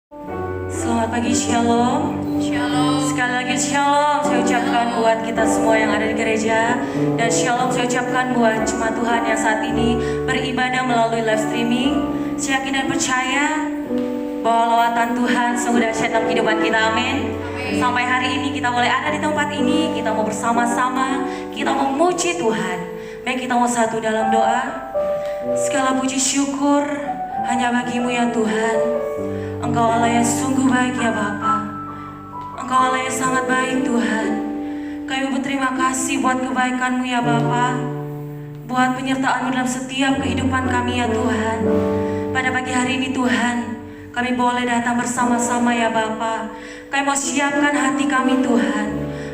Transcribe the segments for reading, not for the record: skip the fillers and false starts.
Selamat pagi, Shalom. Shalom. Sekali lagi Shalom saya ucapkan buat kita semua yang ada di gereja. Dan Shalom saya ucapkan buat jemaat Tuhan yang saat ini beribadah melalui live streaming. Saya yakin dan percaya bahwa lawatan Tuhan sungguh dahsyat dalam kehidupan kita, amin. Sampai hari ini kita boleh ada di tempat ini, kita mau bersama-sama, kita mau memuji Tuhan. Baik, kita mau satu dalam doa. Segala puji syukur hanya bagimu ya Tuhan. Engkau Allah yang sungguh baik ya Bapa. Engkau Allah yang sangat baik Tuhan. Kami berterima kasih buat kebaikan-Mu ya Bapa, buat penyertaan-Mu dalam setiap kehidupan kami ya Tuhan. Pada pagi hari ini Tuhan, kami boleh datang bersama-sama ya Bapa. Kami mau siapkan hati kami Tuhan.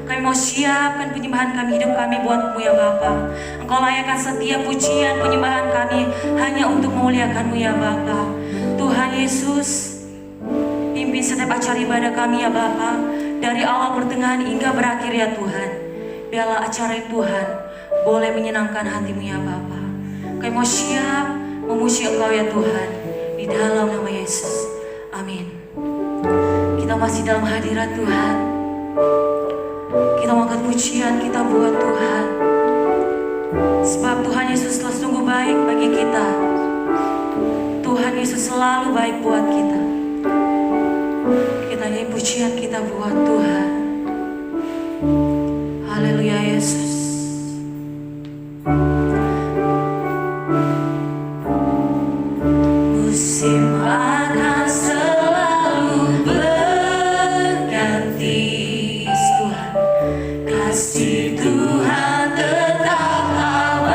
Kami mau siapkan penyembahan kami, hidup kami buat-Mu ya Bapa. Engkau layakkan setiap pujian penyembahan kami hanya untuk memuliakan-Mu ya Bapa. Tuhan Yesus, pimpin setiap acara ibadah kami ya Bapa, dari awal pertengahan hingga berakhir ya Tuhan. Biarlah acara Tuhan boleh menyenangkan hati-Mu ya Bapa. Kami mau siap memuji Engkau ya Tuhan, di dalam nama Yesus, amin. Kita masih dalam hadirat Tuhan. Kita mau angkat pujian kita buat Tuhan, sebab Tuhan Yesus telah sungguh baik bagi kita. Tuhan Yesus selalu baik buat kita. Kita nyanyi pujian kita buat Tuhan. Haleluya Yesus. Musim akan selalu berganti. Tuhan, kasih Tuhan tetap abadi.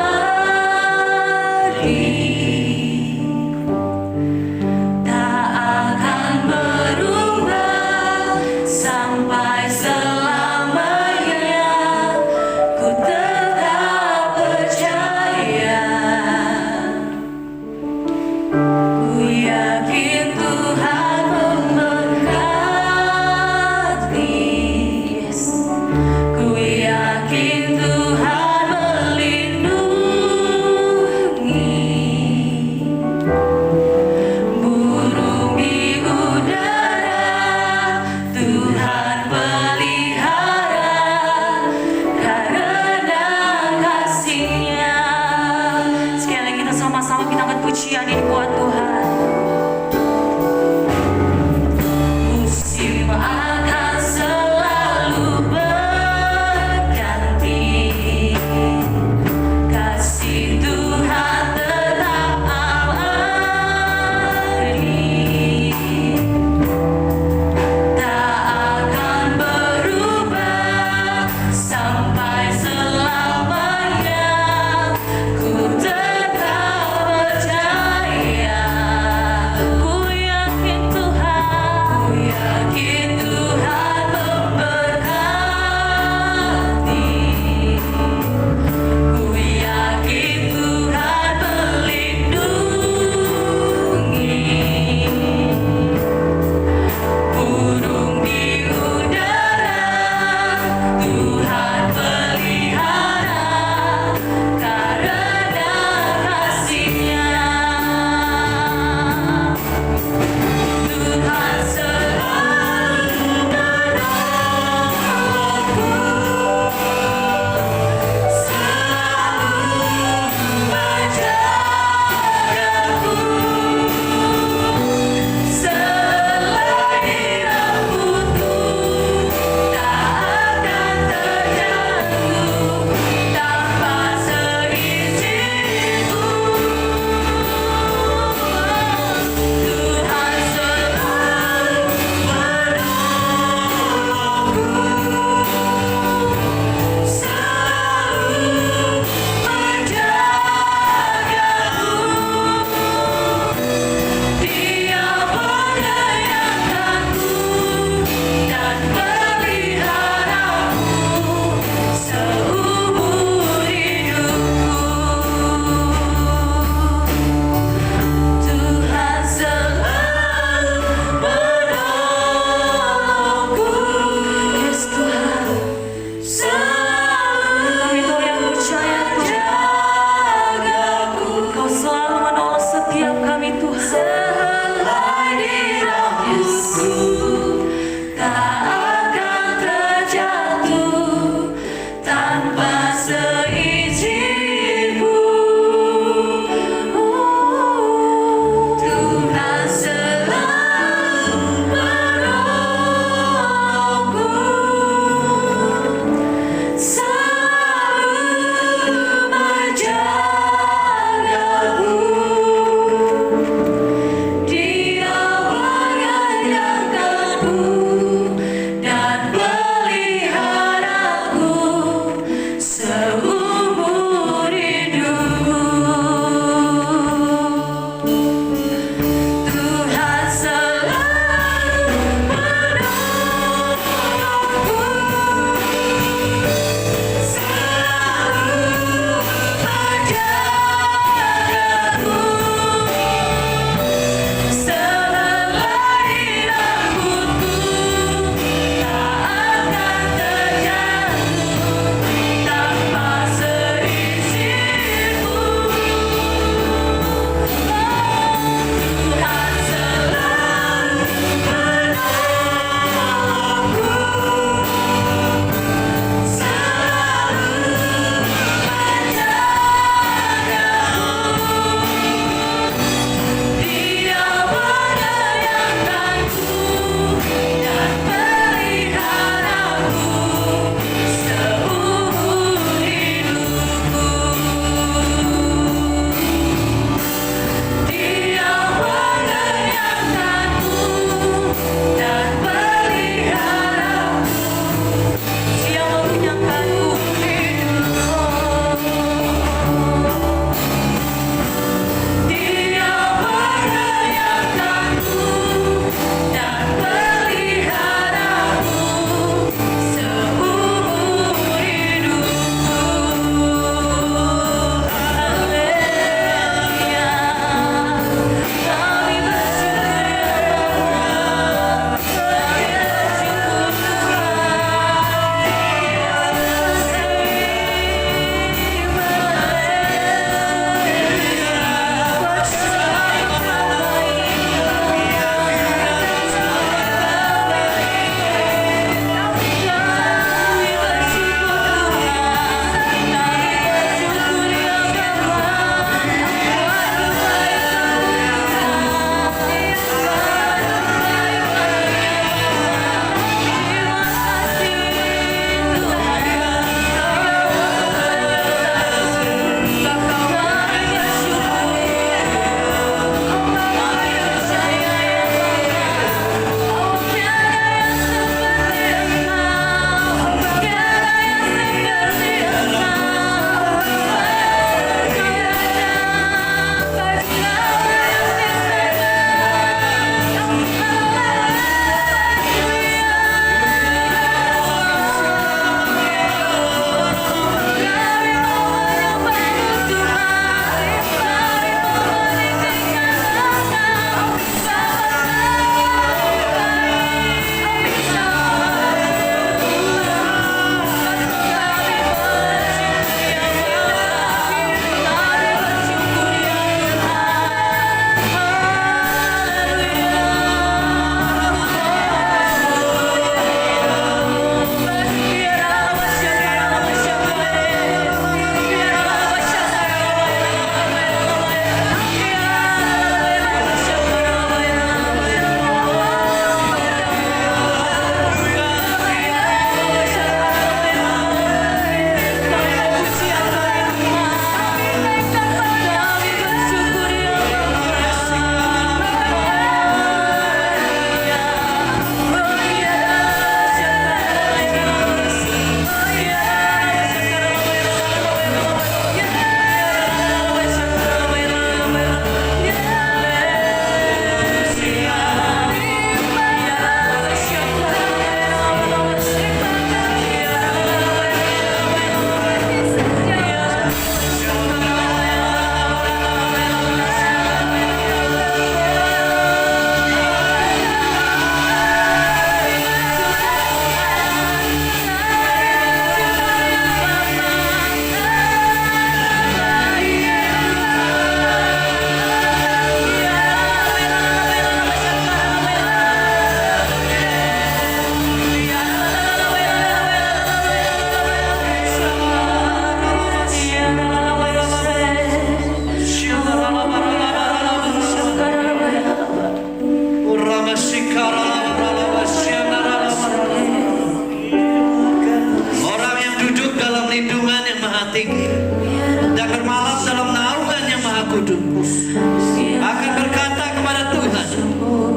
akan berkata kepada Tuhan,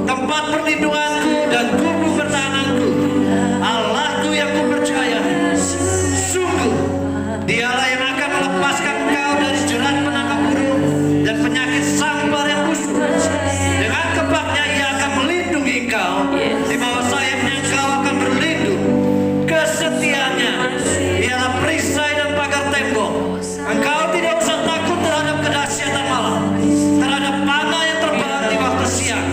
tempat perlindunganku dan kubu pertahananku, Allahku yang kupercaya, sungguh Dialah yang akan melepaskan engkau dari jerat penangkap burung dan penyakit sampar yang busuk. Dengan kepaknya Ia akan melindungi engkau, di bawah sayapnya engkau akan berlindung. Kesetiaannya ialah perisai dan pagar tembok. Engkau tidak usah takut terhadap kedahsyatan malam, terhadap panah yang terbang di waktu siang,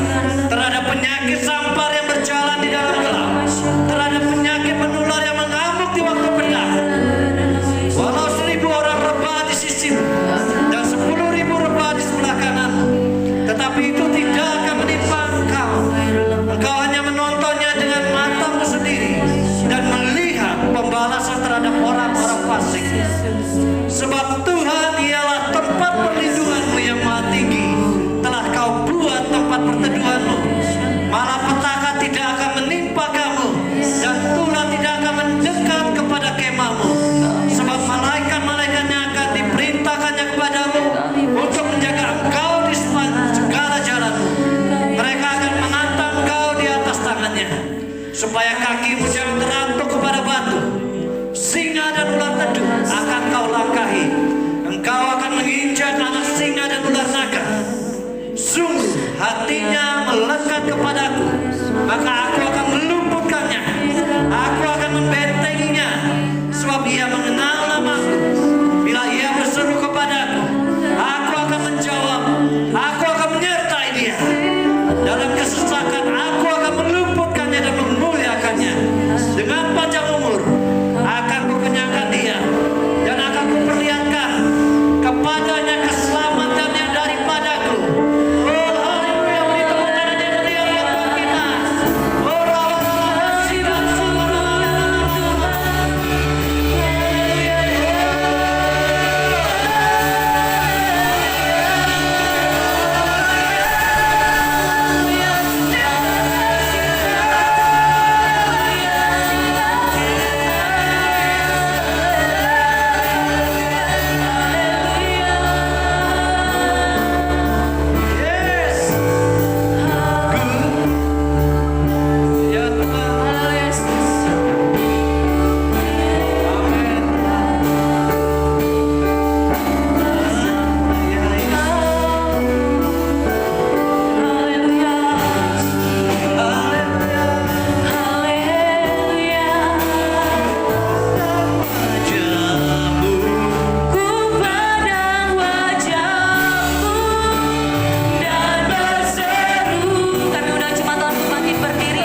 terhadap penyakit sampar yang berjalan di dalam gelap, terhadap penyakit menular yang mengamuk di waktu pedang. Walau 1000 orang rebah di sisimu dan 10.000 rebah di sebelah kananmu, tetapi itu tidak akan menimpa engkau. Engkau hanya menontonnya dengan matamu sendiri dan melihat pembalasan terhadap orang-orang fasik. Sebab Tuhan ialah tempat perlindunganmu yang maha tinggi, telah kau buat tempat perteduhanmu. Malapetaka tidak akan menimpa kamu, dan tulah tidak akan mendekat kepada kemahmu. Sebab malaikat-malaikatnya akan diperintahkannya kepadamu untuk menjaga engkau di segala jalanmu. Mereka akan menantang engkau di atas tangannya, supaya kakimu jangan terantuk kepada batu. Singa dan ular tedung akan kau langkahi. Engkau akan menginjak anak singa dan ular naga. Sungguh hatinya melekat kepadaku, maka aku akan meluputkannya. Aku akan membentenginya, sebab ia mengenal namaku. Bila ia berseru kepadaku, aku akan menjawab. Aku akan menyertai dia. Dalam kesesakan aku akan meluputkannya dan memuliakannya. Dengan panjang umur akan kukenyangkan dia, dan akan kuperlihatkan kepadanya keselamatan yang daripadaku. Oh haleluya, beri tepuk tangan yang meriah buat Tuhan kita. Oh yes, good. Ya Tuhan, amin. Ya wajahmu Ku pandang wajahmu dan berseru. Kami undang jemaat Tuhan untuk makin berdiri.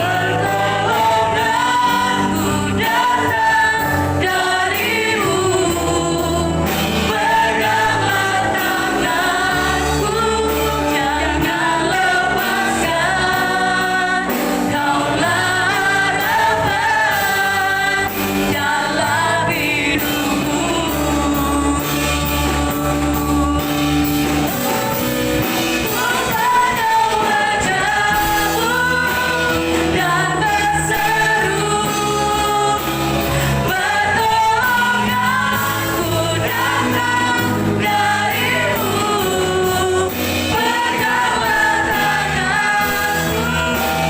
Pertolonganku datang darimu. Peganglah tanganku, jangan lepaskan. Kaulah harapan dalam hidupku. Pandang wajahmu dan berseru. Pertolonganku datang darimu. Peganglah tanganku,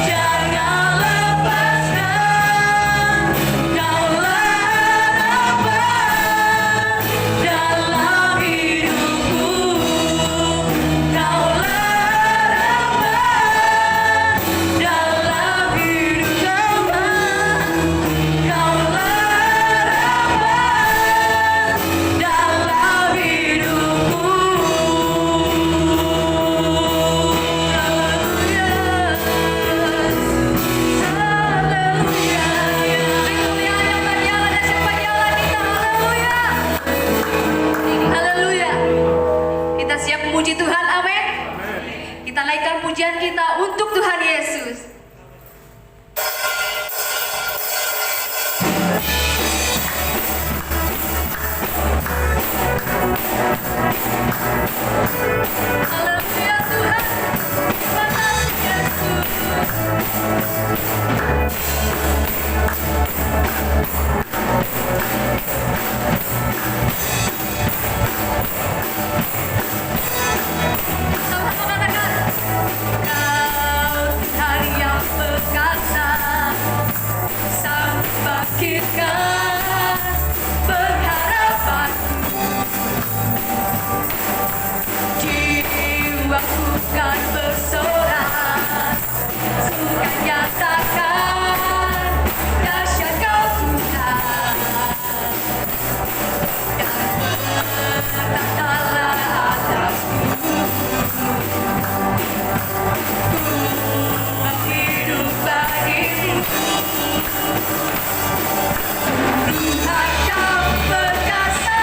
jangan lepaskan. Kaulah harapan dalam hidupku. Kaulah harapan dalam hidupku. Kaulah harapan dalam hidupku. Haleluya. Haleluya. Yang berjalan dan siapa jalan kita. Haleluya. Haleluya. Kita siap memuji Tuhan, amin. Kita naikkan pujian kita untuk Tuhan Yesus. Haleluya Tuhan. Terima kasih Yesus. aku kan bersorak, suka nyatakan dahsyat kau Tuhan, dan berkatalah atasku, ku hidup bagimu. Tuhan kau perkasa,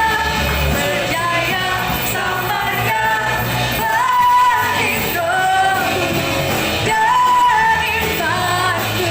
berjaya samanya, pelindungku dan imanku.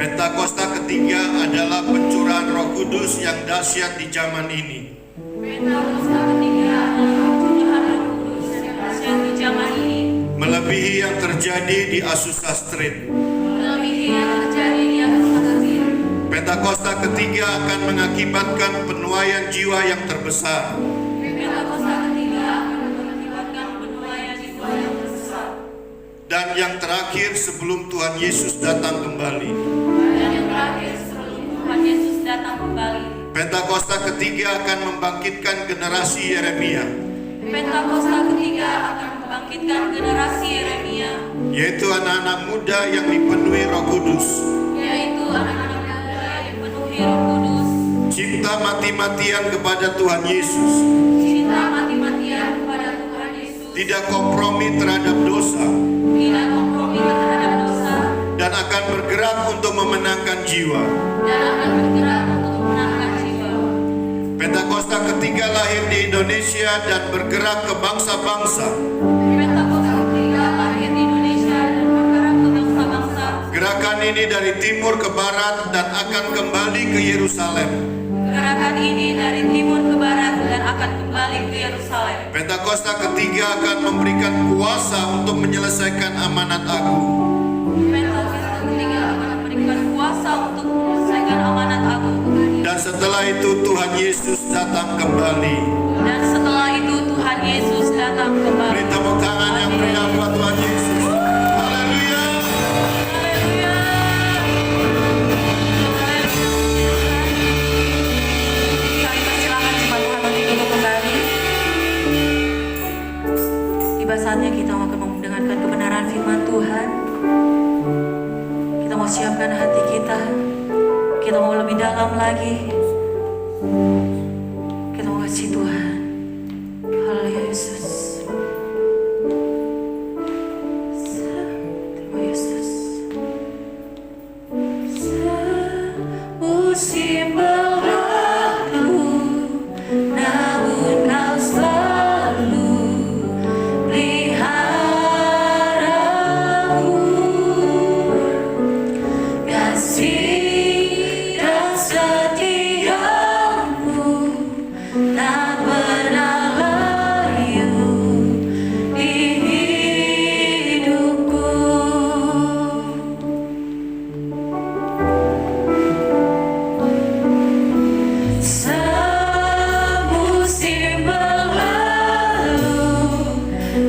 Pentakosta ketiga adalah pencurahan Roh Kudus yang dahsyat di zaman ini. Pentakosta ketiga adalah pencurahan Roh Kudus yang dahsyat di zaman ini. Melebihi yang terjadi di Azusa Street. Melebihi yang terjadi di Azusa Street. Pentakosta ketiga akan mengakibatkan penuaian jiwa yang terbesar. Pentakosta ketiga akan mengakibatkan penuaian jiwa yang besar. Dan yang terakhir sebelum Tuhan Yesus datang kembali. Dan yang terakhir sebelum Tuhan Yesus datang kembali. Pentakosta ketiga akan membangkitkan generasi Yeremia. Pentakosta ketiga akan membangkitkan generasi Yeremia, Yaitu anak-anak muda yang dipenuhi Roh Kudus. yaitu anak-anak muda yang dipenuhi Roh Kudus. Cinta mati-matian kepada Tuhan Yesus. Cinta mati-matian kepada Tuhan Yesus. Tidak kompromi terhadap dosa. Tidak kompromi terhadap dosa. Dan akan bergerak untuk memenangkan jiwa. Dan akan bergerak untuk memenangkan jiwa. Pentakosta ketiga lahir di Indonesia dan bergerak ke bangsa-bangsa. Pentakosta ketiga lahir di Indonesia dan bergerak ke bangsa-bangsa. Gerakan ini dari timur ke barat dan akan kembali ke Yerusalem. Gerakan ini dari timur ke barat dan akan kembali ke Yerusalem. Pentakosta ketiga akan memberikan kuasa untuk menyelesaikan amanat agung. Pentakosta ketiga akan memberikan kuasa untuk menyelesaikan amanat agung. Dan setelah itu Tuhan Yesus datang kembali. Dan setelah itu Tuhan Yesus datang kembali. Beri tepuk tangan yang meriah buat Tuhan Yesus. Haleluya. Haleluya. Kami persilakan jemaat Tuhan untuk duduk kembali. Tiba saatnya kita akan mendengarkan kebenaran firman Tuhan. Kita mau siapkan hati kita. Kita mau lebih dalam lagi. Kita mau kasih Tuhan. Haleluya Yesus. Terima Yesus. Musim berlalu, namun Kau selalu peliharaku. Kasih dan setiamu tak pernah layu di hidupku. Semusim berlalu,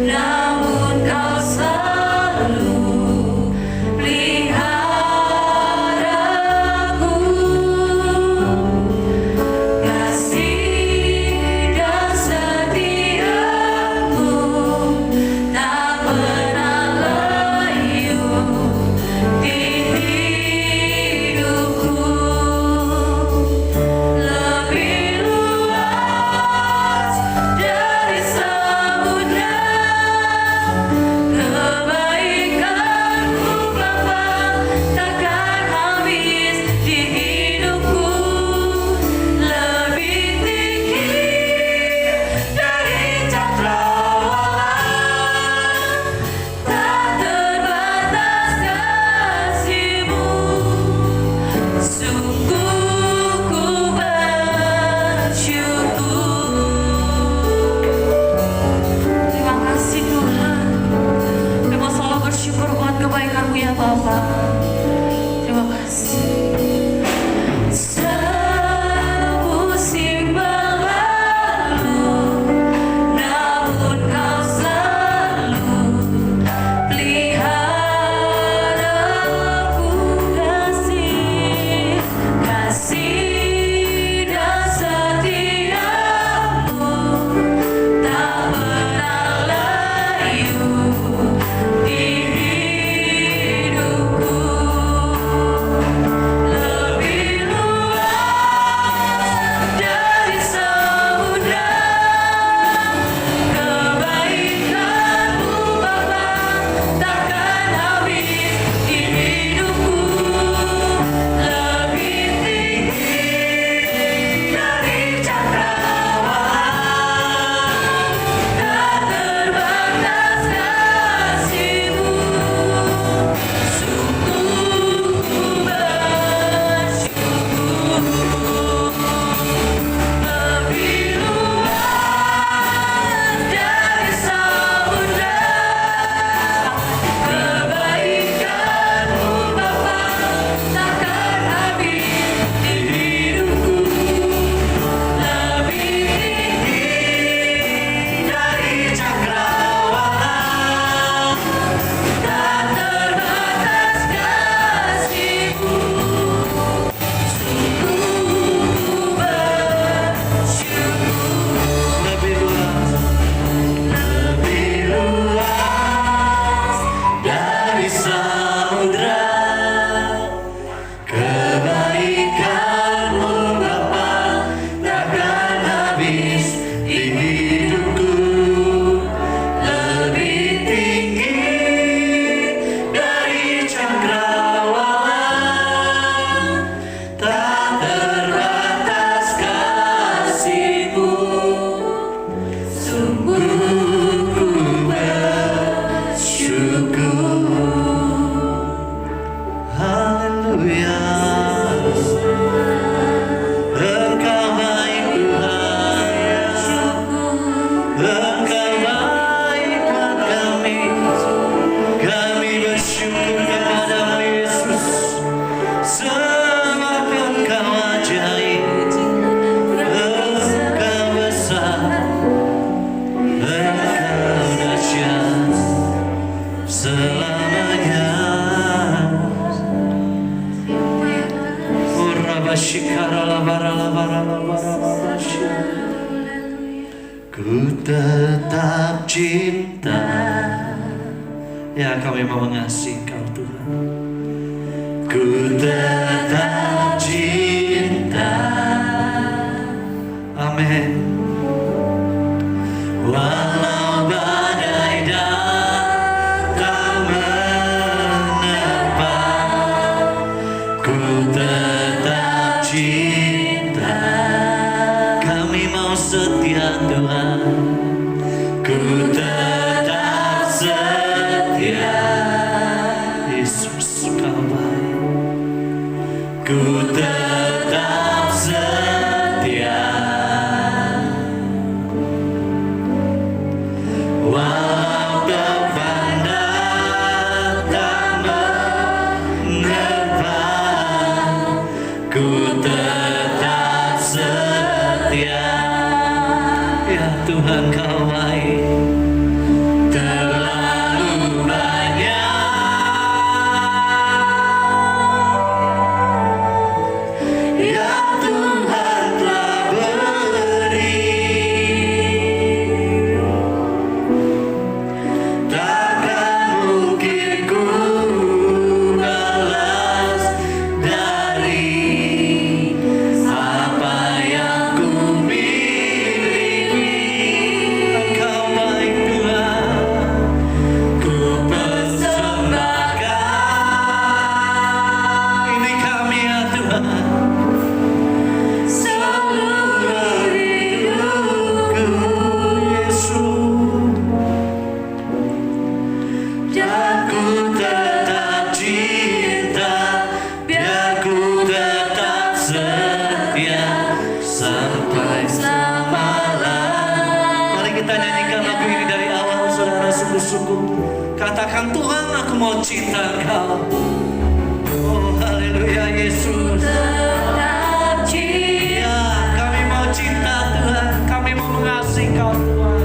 namun Kau selalu peliharaku. Kasih dan setiamu tak pernah layu di hidupku. Lebih luas dari samudra, kebaikan-Mu Bapa takkan habis di hidupku. Lebih tinggi dari cakrawala, tak terbatas kasih-Mu. Sungguh ku bersyukur. Terima kasih Tuhan. Kami mau selalu bersyukur buat kebaikan-Mu ya Bapa. Terima kasih. Semusim berlalu, namun Kau selalu peliharaku. Kasih dan setiamu tak pernah layu di hidupku. samudra. Kebaikan-Mu Bapa takkan habis di hidupku, lebih tinggi dari cakrawala, tak terbatas kasih-Mu. Sungguh ku bersyukur. Haleluya. Engkau baik Tuhan, Engkau baik buat kami. Kami bersyukur kepadamu Yesus, sebab Engkau ajaib, Engkau besar, Engkau dahsyat selamanya. Ku tetap cinta. Ya, kami mau mengasihi Kau Tuhan. Ku tetap cinta. Amin. Walau badai datang menerpa, ku tetap cinta. Kami mau setia Tuhan, ku tetap setia. Yesus Kau baik, ku tetap setia. Walau topan datang menerpa, ku tetap setia. Ya Tuhan Kau baik, terlalu banyak yang Tuhan telah beri. Takkan mungkin ku balas dari apa yang ku miliki. Engkau baik Tuhan, ku persembahkan ini kami ya Tuhan, seluruh hidupku Yesus. Dan ku tetap cinta, biar ku tetap setia sampai selama-lamanya. Mari kita nyanyikan lagu ini dari awal, saudara, sungguh-sungguh. Katakan, Tuhan, aku mau cinta Engkau. Oh, haleluya Yesus. Tetap cinta. Ya, kami mau cinta Tuhan, kami mau mengasihi Kau Tuhan.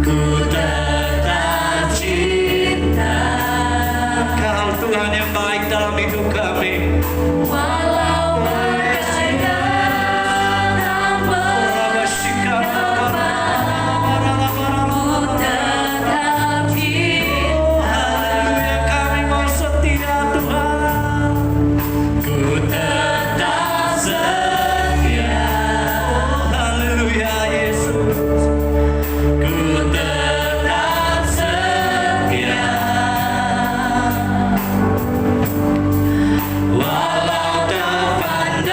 Ku tetap cinta. Kau Tuhan yang baik dalam hidup kami. Walau badai datang menerpa, ku tetap cinta. Haleluya, kami mau setia Tuhan. Ku tetap setia. Haleluya Yesus. Ku tetap setia. Walau topan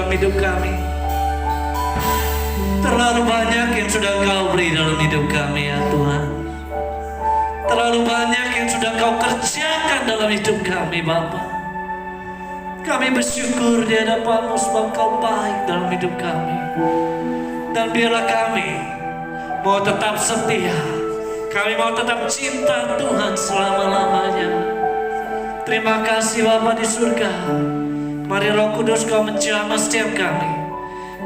dalam hidup kami. Terlalu banyak yang sudah Engkau beri dalam hidup kami ya Tuhan. Terlalu banyak yang sudah Engkau kerjakan dalam hidup kami Bapa. Kami bersyukur di hadapan-Mu sebab Engkau baik dalam hidup kami. Dan biarlah kami mau tetap setia. Kami mau tetap cinta Tuhan selama-lamanya. Terima kasih Bapa di surga. Mari Roh Kudus Kau menjamah setiap kami.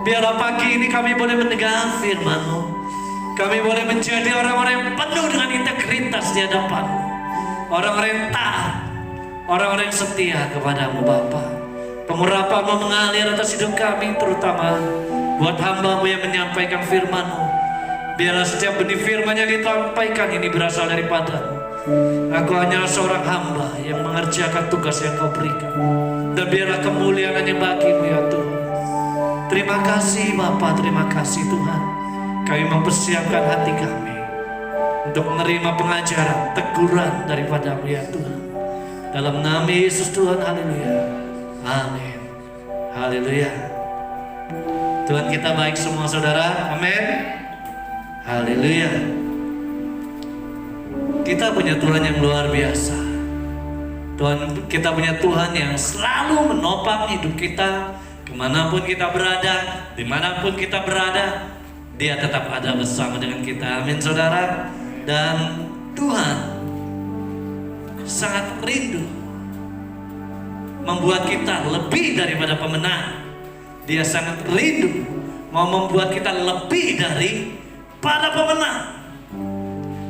Biarlah pagi ini kami boleh mendengar firman-Mu. Kami boleh menjadi orang-orang yang penuh dengan integritas di hadapan-Mu. Orang-orang yang taat, orang-orang yang setia kepada-Mu Bapa. Pengurapan-Mu mengalir atas hidup kami, terutama buat hamba-Mu yang menyampaikan firman-Mu. Biarlah setiap benih firman yang disampaikan ini berasal daripada-Mu. Aku hanyalah seorang hamba yang mengerjakan tugas yang Kau berikan. Dan biarlah kemuliaan hanya bagi-Mu ya Tuhan. Terima kasih Bapa, terima kasih Tuhan. Kami mempersiapkan hati kami untuk menerima pengajaran, teguran daripada-Mu ya Tuhan. Dalam nama Yesus Tuhan, haleluya. Amin. Haleluya. Tuhan kita baik semua saudara, amin. Haleluya. Kita punya Tuhan yang luar biasa. Kita punya Tuhan yang selalu menopang hidup kita. Kemanapun kita berada, dimanapun kita berada, Dia tetap ada bersama dengan kita. Amin saudara. Dan Tuhan sangat rindu membuat kita lebih daripada pemenang. Dia sangat rindu mau membuat kita lebih daripada pemenang.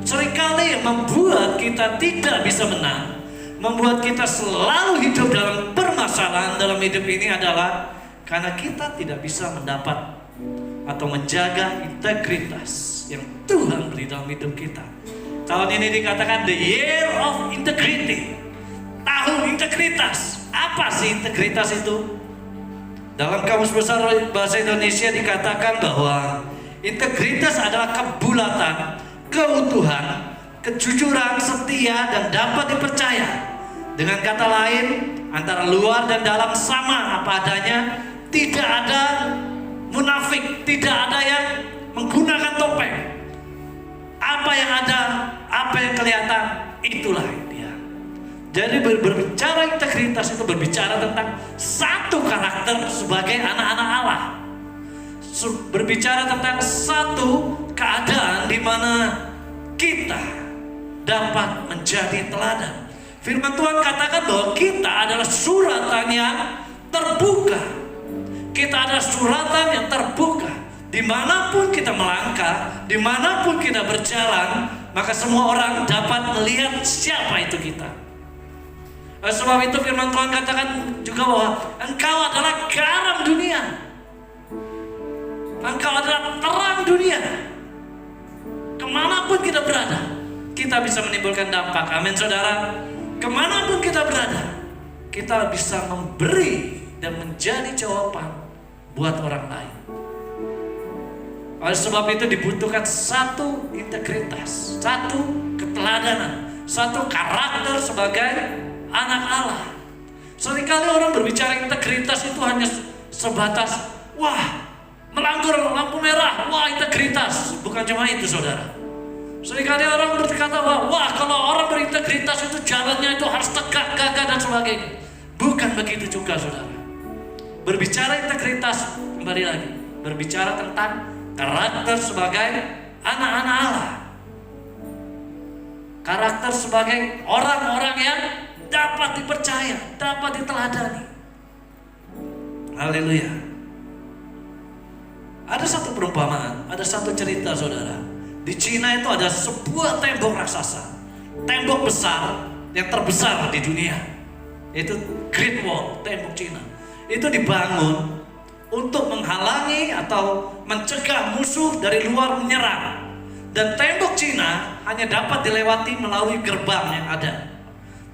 Seringkali yang membuat kita tidak bisa menang, membuat kita selalu hidup dalam permasalahan dalam hidup ini adalah karena kita tidak bisa mendapat atau menjaga integritas yang Tuhan beri dalam hidup kita. Tahun ini dikatakan the year of integrity. Tahun integritas. Apa sih integritas itu? Dalam Kamus Besar Bahasa Indonesia dikatakan bahwa integritas adalah kebulatan, keutuhan, kejujuran, setia, dan dapat dipercaya. Dengan kata lain, antara luar dan dalam sama apa adanya. Tidak ada munafik, tidak ada yang menggunakan topeng. Apa yang ada, apa yang kelihatan, itulah dia. Jadi berbicara integritas itu berbicara tentang satu karakter sebagai anak-anak Allah. Berbicara tentang satu keadaan di mana kita dapat menjadi teladan. Firman Tuhan katakan bahwa kita adalah suratan yang terbuka. Kita adalah suratan yang terbuka. Dimanapun kita melangkah, dimanapun kita berjalan, maka semua orang dapat melihat siapa itu kita. Sebab itu firman Tuhan katakan juga bahwa Engkau adalah garam dunia. Engkau adalah terang dunia. Kemanapun kita berada, kita bisa menimbulkan dampak. Amin saudara. Kemanapun kita berada, kita bisa memberi dan menjadi jawaban buat orang lain. Oleh sebab itu dibutuhkan satu integritas, satu keteladanan, satu karakter sebagai anak Allah. Seringkali orang berbicara integritas itu hanya sebatas, wah melanggar lampu merah, wah integritas. Bukan cuma itu saudara. Seringkali orang berkata, wah kalau orang berintegritas itu jalannya itu harus tegak, gagah dan sebagainya. Bukan begitu juga saudara. Berbicara integritas, kembali lagi, berbicara tentang karakter sebagai anak-anak Allah. Karakter sebagai orang-orang yang dapat dipercaya, dapat diteladani. Haleluya. Ada satu perumpamaan, ada satu cerita saudara. Di Cina itu ada sebuah tembok raksasa, tembok besar yang terbesar di dunia. Itu Great Wall, tembok Cina. Itu dibangun untuk menghalangi atau mencegah musuh dari luar menyerang. Dan tembok Cina hanya dapat dilewati melalui gerbang yang ada.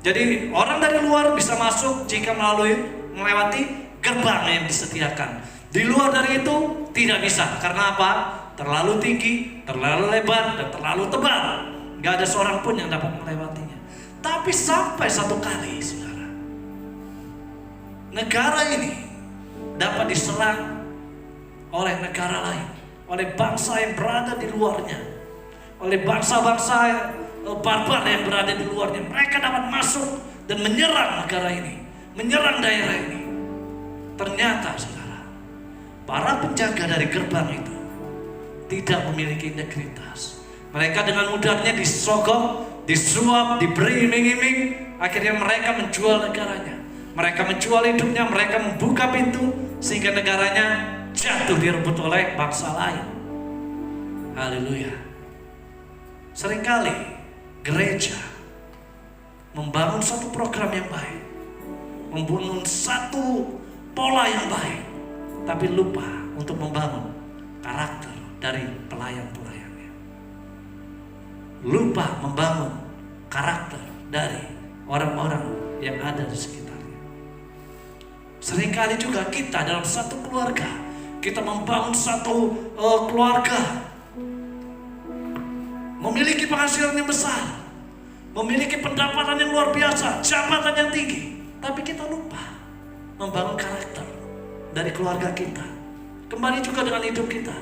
Jadi orang dari luar bisa masuk jika melewati gerbang yang disediakan. Di luar dari itu tidak bisa. Karena apa? Terlalu tinggi, terlalu lebar, dan terlalu tebal. Gak ada seorang pun yang dapat melewatinya. Tapi sampai satu kali saudara, negara ini dapat diserang oleh negara lain, oleh bangsa yang berada di luarnya, oleh bangsa-bangsa barbar yang berada di luarnya. Mereka dapat masuk dan menyerang negara ini, menyerang daerah ini. Ternyata saudara, para penjaga dari gerbang itu tidak memiliki integritas. Mereka dengan mudahnya disogok, disuap, diberi iming-iming. Akhirnya mereka menjual negaranya, mereka menjual hidupnya, mereka membuka pintu sehingga negaranya jatuh direbut oleh bangsa lain. Haleluya. Seringkali gereja membangun satu program yang baik, membangun satu pola yang baik, tapi lupa untuk membangun karakter dari pelayan-pelayannya. Lupa membangun karakter dari orang-orang yang ada di sekitarnya. Seringkali juga kita dalam satu keluarga, kita membangun satu keluarga, memiliki penghasilan yang besar, memiliki pendapatan yang luar biasa, jabatan yang tinggi, tapi kita lupa membangun karakter dari keluarga kita. Kembali juga dengan hidup kita.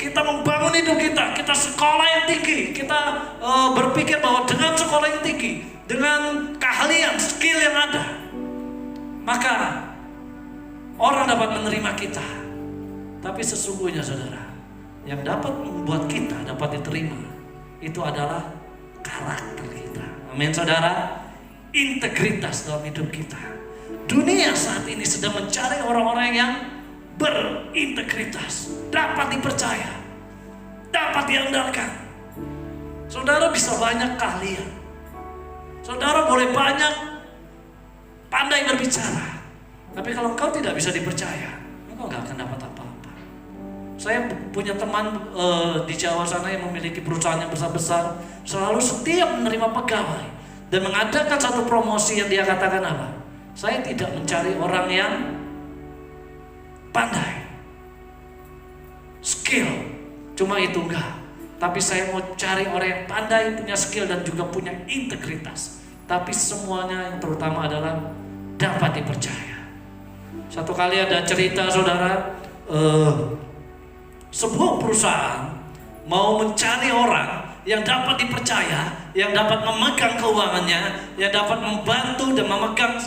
Kita membangun hidup kita, kita sekolah yang tinggi, kita berpikir bahwa dengan sekolah yang tinggi, dengan keahlian, skill yang ada, maka orang dapat menerima kita. Tapi sesungguhnya saudara, yang dapat membuat kita dapat diterima, itu adalah karakter kita. Amin saudara. Integritas dalam hidup kita. Dunia saat ini sedang mencari orang-orang yang berintegritas, dapat dipercaya, dapat diandalkan. Saudara bisa banyak keahlian, saudara boleh banyak pandai berbicara, tapi kalau engkau tidak bisa dipercaya, engkau gak akan dapat apa-apa. Saya punya teman di Jawa sana yang memiliki perusahaan yang besar-besar, selalu setiap menerima pegawai dan mengadakan satu promosi yang dia katakan apa? Saya tidak mencari orang yang pandai, skill, cuma itu enggak. Tapi saya mau cari orang yang pandai, punya skill dan juga punya integritas. Tapi semuanya yang terutama adalah dapat dipercaya. Satu kali ada cerita saudara, sebuah perusahaan mau mencari orang yang dapat dipercaya, yang dapat memegang keuangannya, yang dapat membantu dan memegang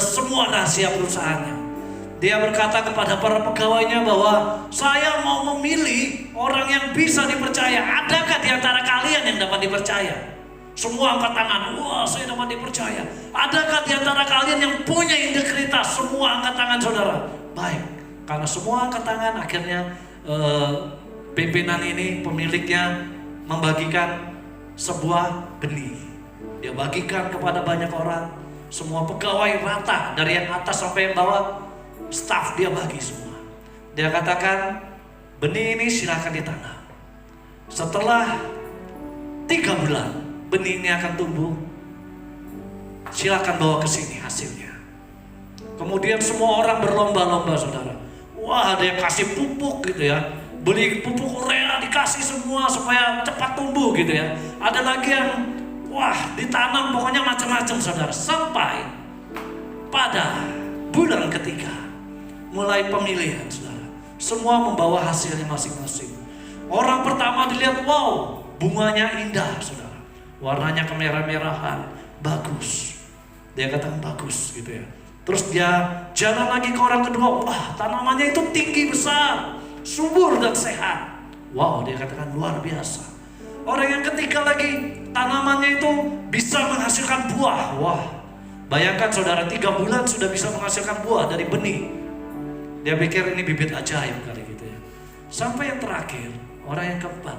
semua rahasia perusahaannya. Dia berkata kepada para pegawainya bahwa saya mau memilih orang yang bisa dipercaya. Adakah di antara kalian yang dapat dipercaya? Semua angkat tangan. Wah, saya dapat dipercaya. Adakah di antara kalian yang punya integritas? Semua angkat tangan saudara. Baik, karena semua angkat tangan, akhirnya pimpinan ini, pemiliknya membagikan sebuah benih. Dia bagikan kepada banyak orang. Semua pegawai rata, dari yang atas sampai yang bawah. Staff dia bagi semua. Dia katakan, benih ini silakan ditanam. Setelah 3 bulan benih ini akan tumbuh. Silakan bawa ke sini hasilnya. Kemudian semua orang berlomba-lomba saudara. Wah, ada yang kasih pupuk gitu ya. Beli pupuk urea dikasih semua supaya cepat tumbuh gitu ya. Ada lagi yang wah ditanam pokoknya macam-macam saudara. Sampai pada bulan ketiga mulai pemilihan saudara, semua membawa hasilnya masing-masing. Orang pertama dilihat, wow, bunganya indah saudara, warnanya kemerah-merahan, bagus. Dia katakan bagus gitu ya. Terus dia jalan lagi ke orang kedua, wah tanamannya itu tinggi besar, subur dan sehat. Wow, dia katakan luar biasa. Orang yang ketiga lagi, tanamannya itu bisa menghasilkan buah. Wah, bayangkan saudara, 3 bulan sudah bisa menghasilkan buah dari benih. Dia pikir ini bibit ajaib kali gitu ya. Sampai yang terakhir, orang yang keempat.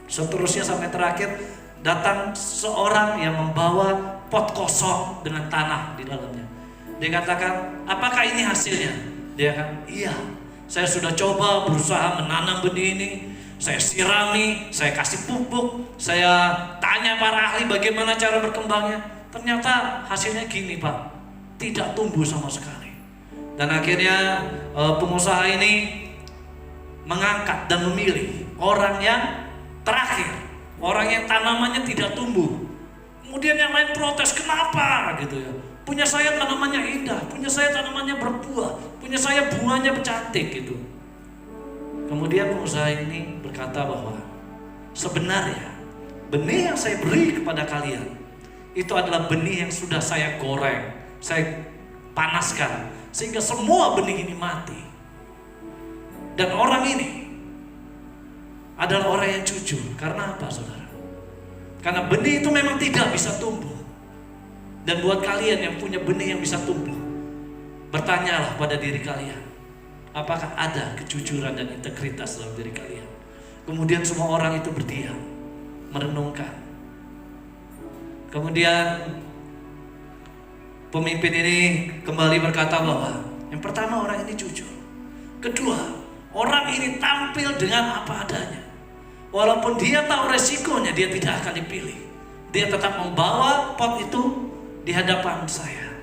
Seterusnya sampai terakhir, datang seorang yang membawa pot kosong dengan tanah di dalamnya. Dia katakan, apakah ini hasilnya? Dia kan, iya. Saya sudah coba berusaha menanam benih ini. Saya sirami, saya kasih pupuk, saya tanya para ahli bagaimana cara berkembangnya. Ternyata hasilnya gini Pak, tidak tumbuh sama sekali. Dan akhirnya pengusaha ini mengangkat dan memilih orang yang terakhir, orang yang tanamannya tidak tumbuh. Kemudian yang lain protes, kenapa gitu ya? Punya saya tanamannya indah, punya saya tanamannya berbuah, punya saya bunganya cantik gitu. Kemudian pengusaha ini berkata bahwa sebenarnya benih yang saya beri kepada kalian itu adalah benih yang sudah saya goreng, saya panaskan sehingga semua benih ini mati. Dan orang ini adalah orang yang jujur. Karena apa, saudara? Karena benih itu memang tidak bisa tumbuh. Dan buat kalian yang punya benih yang bisa tumbuh, bertanyalah pada diri kalian, apakah ada kejujuran dan integritas dalam diri kalian? Kemudian semua orang itu berdiam, merenungkan. Kemudian pemimpin ini kembali berkata bahwa yang pertama, orang ini jujur. Kedua, orang ini tampil dengan apa adanya. Walaupun dia tahu resikonya, dia tidak akan dipilih. Dia tetap membawa pot itu di hadapan saya,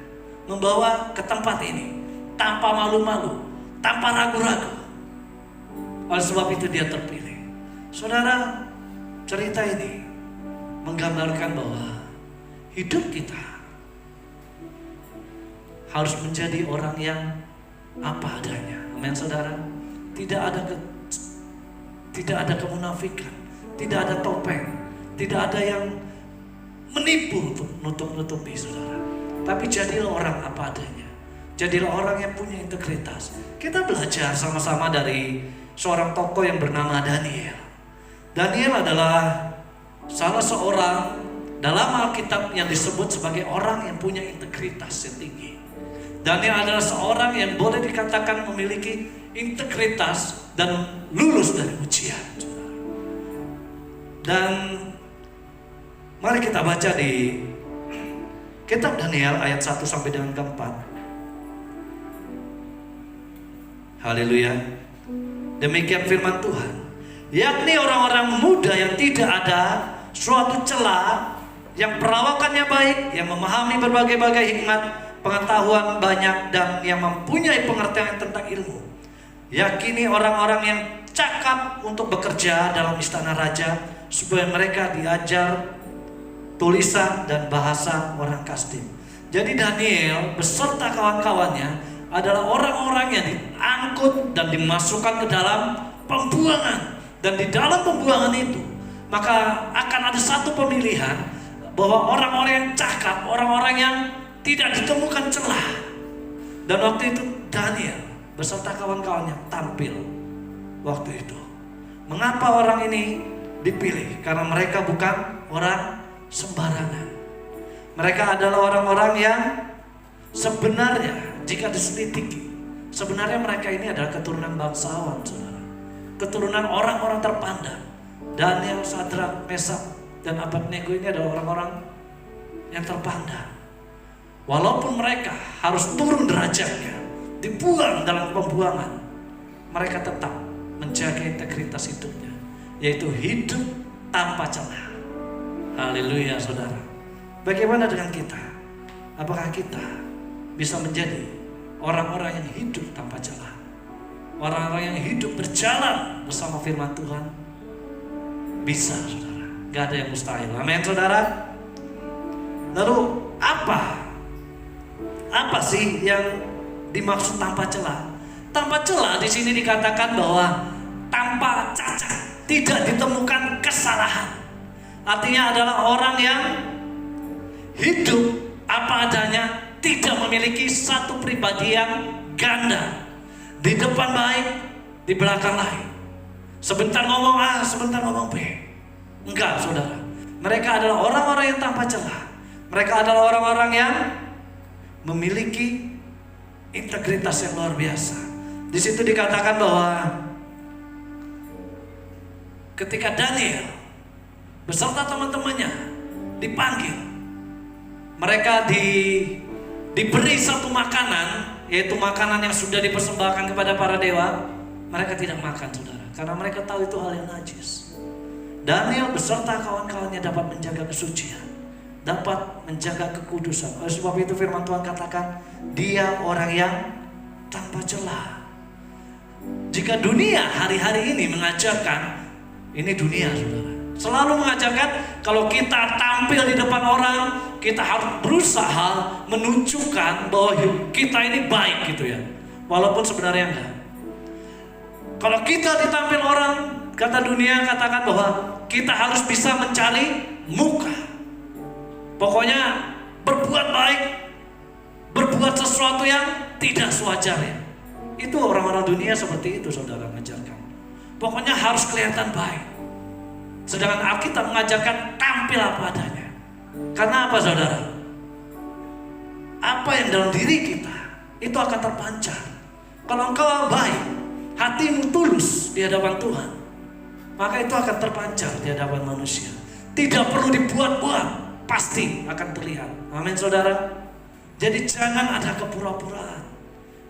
membawa ke tempat ini tanpa malu-malu, tanpa ragu-ragu. Oleh sebab itu dia terpilih. Saudara, cerita ini menggambarkan bahwa hidup kita harus menjadi orang yang apa adanya. Amin, saudara. Tidak ada kemunafikan, tidak ada topeng, tidak ada yang menipu untuk nutup-nutupi, saudara. Tapi jadilah orang apa adanya. Jadilah orang yang punya integritas. Kita belajar sama-sama dari seorang tokoh yang bernama Daniel. Daniel adalah salah seorang dalam Alkitab yang disebut sebagai orang yang punya integritas yang tinggi. Daniel adalah seorang yang boleh dikatakan memiliki integritas dan lulus dari ujian. Dan mari kita baca di kitab Daniel ayat 1 sampai dengan ke-4. Haleluya. Demikian firman Tuhan. Yakni orang-orang muda yang tidak ada suatu celah, yang perawakannya baik, yang memahami berbagai-bagai hikmat, pengetahuan banyak, dan yang mempunyai pengertian tentang ilmu. Yakini orang-orang yang cakap untuk bekerja dalam istana raja, supaya mereka diajar tulisan dan bahasa orang Kasdim. Jadi Daniel beserta kawan-kawannya adalah orang-orang yang diangkut dan dimasukkan ke dalam pembuangan. Dan di dalam pembuangan itu, maka akan ada satu pemilihan bahwa orang-orang yang cakap, orang-orang yang tidak ditemukan celah. Dan waktu itu Daniel beserta kawan-kawannya tampil waktu itu. Mengapa orang ini dipilih? Karena mereka bukan orang sembarangan. Mereka adalah orang-orang yang sebenarnya jika diselidiki, sebenarnya mereka ini adalah keturunan bangsawan, saudara. Keturunan orang-orang terpandang. Daniel, Sadrak, Mesak, dan Abednego ini adalah orang-orang yang terpandang. Walaupun mereka harus turun derajatnya, dibuang dalam pembuangan, mereka tetap menjaga integritas hidupnya, yaitu hidup tanpa celah. Haleluya, saudara. Bagaimana dengan kita? Apakah kita bisa menjadi orang-orang yang hidup tanpa celah? Orang-orang yang hidup berjalan bersama firman Tuhan? Bisa, saudara. Gak ada yang mustahil. Amin, saudara. Lalu apa sih yang dimaksud tanpa celah? Tanpa celah di sini dikatakan bahwa tanpa cacat, tidak ditemukan kesalahan. Artinya adalah orang yang hidup apa adanya, tidak memiliki satu pribadi yang ganda. Di depan baik, di belakang lain. Sebentar ngomong A, sebentar ngomong B. Enggak, saudara. Mereka adalah orang-orang yang tanpa celah. Mereka adalah orang-orang yang memiliki integritas yang luar biasa. Di situ dikatakan bahwa ketika Daniel beserta teman-temannya dipanggil, mereka diberi satu makanan, yaitu makanan yang sudah dipersembahkan kepada para dewa. Mereka tidak makan, saudara, karena mereka tahu itu hal yang najis. Daniel beserta kawan-kawannya dapat menjaga kesucian, dapat menjaga kekudusan. Oleh sebab itu firman Tuhan katakan, dia orang yang tanpa celah. Jika dunia hari-hari ini mengajarkan, ini dunia, saudara, Selalu mengajarkan kalau kita tampil di depan orang, kita harus berusaha menunjukkan bahwa kita ini baik gitu ya. Walaupun sebenarnya enggak. Kalau kita ditampil orang, kata dunia katakan bahwa kita harus bisa mencari muka. Pokoknya berbuat baik, berbuat sesuatu yang tidak sewajarnya. Itu orang-orang dunia seperti itu, saudara, mengajarkan. Pokoknya harus kelihatan baik. Sedangkan Alkitab mengajarkan tampil apa adanya. Karena apa, saudara? Apa yang dalam diri kita itu akan terpancar. Kalau engkau baik, hatimu tulus di hadapan Tuhan, maka itu akan terpancar di hadapan manusia. Tidak perlu dibuat-buat, pasti akan terlihat. Amin, saudara. Jadi jangan ada kepura-puraan.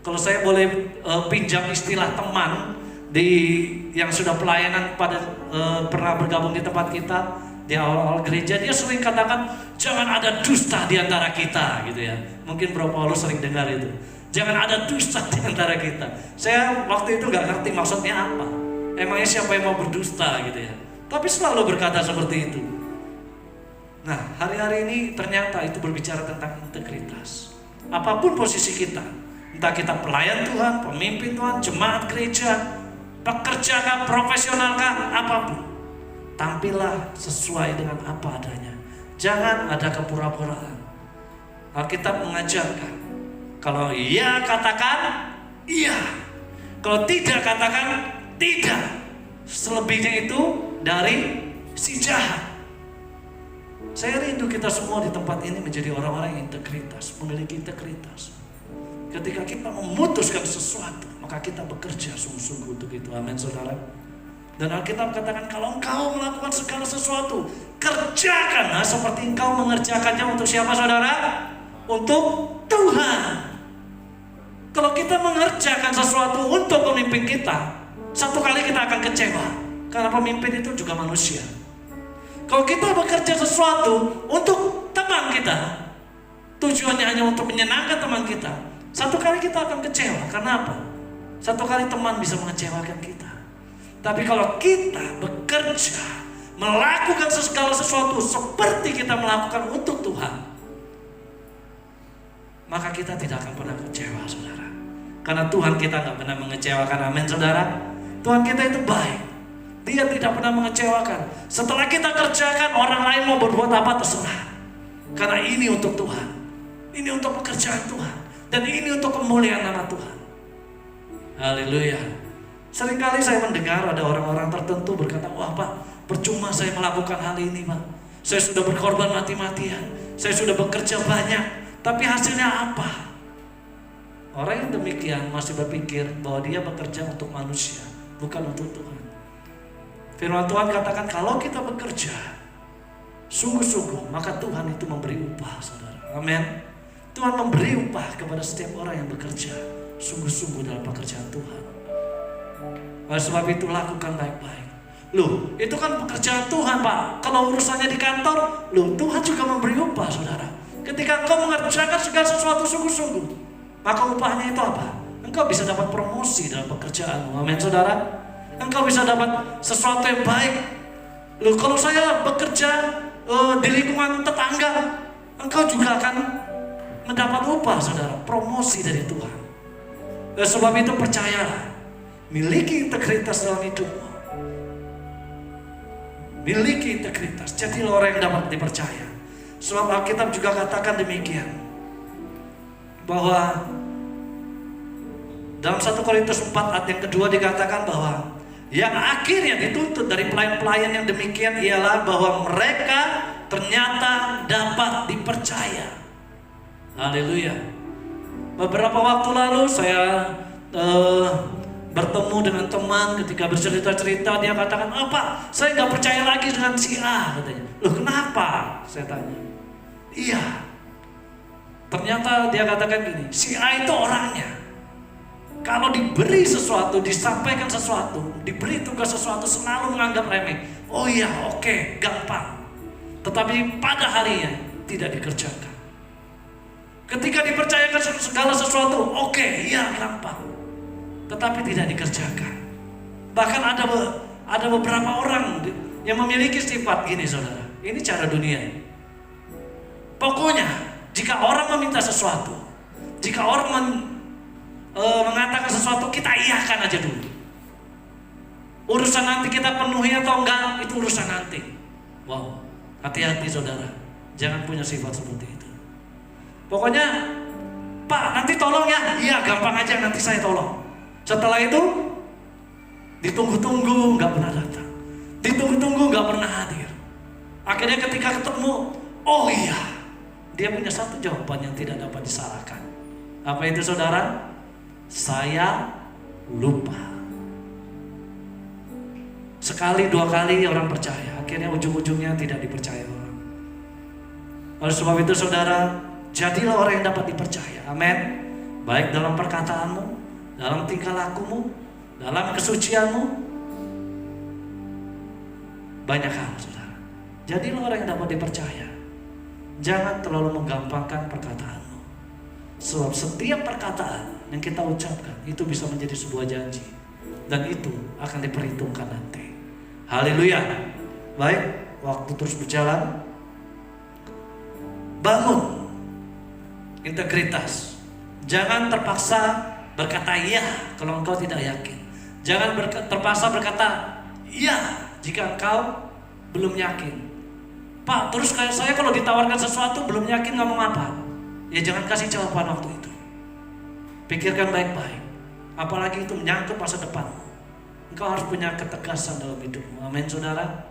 Kalau saya boleh pinjam istilah teman yang sudah pelayanan pernah bergabung di tempat kita di awal-awal gereja, dia sering katakan jangan ada dusta di antara kita, gitu ya. Mungkin Bro Paulus sering dengar itu. Jangan ada dusta di antara kita. Saya waktu itu nggak ngerti maksudnya apa. Emangnya siapa yang mau berdusta gitu ya? Tapi selalu berkata seperti itu. Nah, hari-hari ini ternyata itu berbicara tentang integritas. Apapun posisi kita, entah kita pelayan Tuhan, pemimpin Tuhan, jemaat gereja, pekerja kah, profesional kah, apapun, tampillah sesuai dengan apa adanya. Jangan ada kepura-puraan. Alkitab mengajarkan, kalau iya katakan iya, kalau tidak katakan tidak. Selebihnya itu dari si jahat. Saya rindu kita semua di tempat ini menjadi orang-orang yang integritas, memiliki integritas. Ketika kita memutuskan sesuatu, maka kita bekerja sungguh-sungguh untuk itu. Amin, saudara. Dan Alkitab katakan kalau engkau melakukan segala sesuatu, kerjakanlah seperti engkau mengerjakannya untuk siapa, saudara? Untuk Tuhan. Kalau kita mengerjakan sesuatu untuk pemimpin kita, satu kali kita akan kecewa. Karena pemimpin itu juga manusia. Kalau kita bekerja sesuatu untuk teman kita, tujuannya hanya untuk menyenangkan teman kita, satu kali kita akan kecewa. Karena apa? Satu kali teman bisa mengecewakan kita. Tapi kalau kita bekerja, melakukan segala sesuatu seperti kita melakukan untuk Tuhan, maka kita tidak akan pernah kecewa, saudara. Karena Tuhan kita nggak pernah mengecewakan. Amin, saudara. Tuhan kita itu baik. Dia tidak pernah mengecewakan. Setelah kita kerjakan, orang lain mau berbuat apa terserah. Karena ini untuk Tuhan. Ini untuk pekerjaan Tuhan. Dan ini untuk kemuliaan nama Tuhan. Haleluya. Seringkali saya mendengar ada orang-orang tertentu berkata, wah Pak, percuma saya melakukan hal ini Pak. Saya sudah berkorban mati-matian. Saya sudah bekerja banyak. Tapi hasilnya apa? Orang yang demikian masih berpikir bahwa dia bekerja untuk manusia, bukan untuk Tuhan. Firman Tuhan katakan kalau kita bekerja sungguh-sungguh, maka Tuhan itu memberi upah, saudara. Amin. Tuhan memberi upah kepada setiap orang yang bekerja sungguh-sungguh dalam pekerjaan Tuhan. Oleh sebab itu lakukan baik-baik. Loh, itu kan pekerjaan Tuhan Pak. Kalau urusannya di kantor, loh Tuhan juga memberi upah, saudara. Ketika engkau mengerjakan segala sesuatu sungguh-sungguh, maka upahnya itu apa? Engkau bisa dapat promosi dalam pekerjaanmu. Amin, saudara. Engkau bisa dapat sesuatu yang baik. Loh, kalau saya bekerja di lingkungan tetangga, engkau juga akan mendapat upah, saudara, promosi dari Tuhan. Sebab itu percayalah, miliki integritas dalam hidupmu. Miliki integritas, jadilah orang yang dapat dipercaya. Sebab Alkitab juga katakan demikian, bahwa dalam 1 Korintus 4 ayat yang kedua dikatakan bahwa yang akhirnya dituntut dari pelayan-pelayan yang demikian ialah bahwa mereka ternyata dapat dipercaya. Haleluya. Beberapa waktu lalu saya bertemu dengan teman, ketika bercerita-cerita dia katakan, Pak, saya gak percaya lagi dengan si A, katanya. Loh kenapa? Saya tanya. Iya, ternyata dia katakan gini, si A itu orangnya kalau diberi sesuatu, disampaikan sesuatu, diberi tugas sesuatu, selalu menganggap remeh. Oh iya, oke, gampang. Tetapi pada harinya tidak dikerjakan. Ketika dipercayakan segala sesuatu, oke, iya, gampang. Tetapi tidak dikerjakan. Bahkan ada beberapa orang yang memiliki sifat gini saudara. Ini cara dunia. Pokoknya jika orang meminta sesuatu, jika orang mengatakan sesuatu, kita iyakan aja dulu. Urusan nanti kita penuhi atau enggak, itu urusan nanti. Wow, hati-hati saudara, jangan punya sifat seperti itu. Pokoknya, Pak nanti tolong ya. Iya gampang aja, nanti saya tolong. Setelah itu ditunggu-tunggu nggak pernah datang, ditunggu-tunggu nggak pernah hadir. Akhirnya ketika ketemu, oh iya, dia punya satu jawaban yang tidak dapat disalahkan. Apa itu saudara? Saya lupa. Sekali dua kali orang percaya, akhirnya ujung-ujungnya tidak dipercaya orang. Oleh sebab itu saudara, jadilah orang yang dapat dipercaya. Amin. Baik dalam perkataanmu, dalam tingkah lakumu, dalam kesucianmu, banyak hal saudara. Jadilah orang yang dapat dipercaya. Jangan terlalu menggampangkan perkataanmu. Sebab setiap perkataan yang kita ucapkan itu bisa menjadi sebuah janji, dan itu akan diperhitungkan nanti. Haleluya. Baik, waktu terus berjalan. Bangun integritas. Jangan terpaksa berkata iya kalau engkau tidak yakin. Jangan terpaksa berkata iya jika engkau belum yakin. Pak, terus kayak saya kalau ditawarkan sesuatu belum yakin ngomong apa? Ya jangan kasih jawaban waktu itu. Pikirkan baik-baik. Apalagi itu menyangkut masa depanmu. Engkau harus punya ketegasan dalam hidupmu. Amin saudara.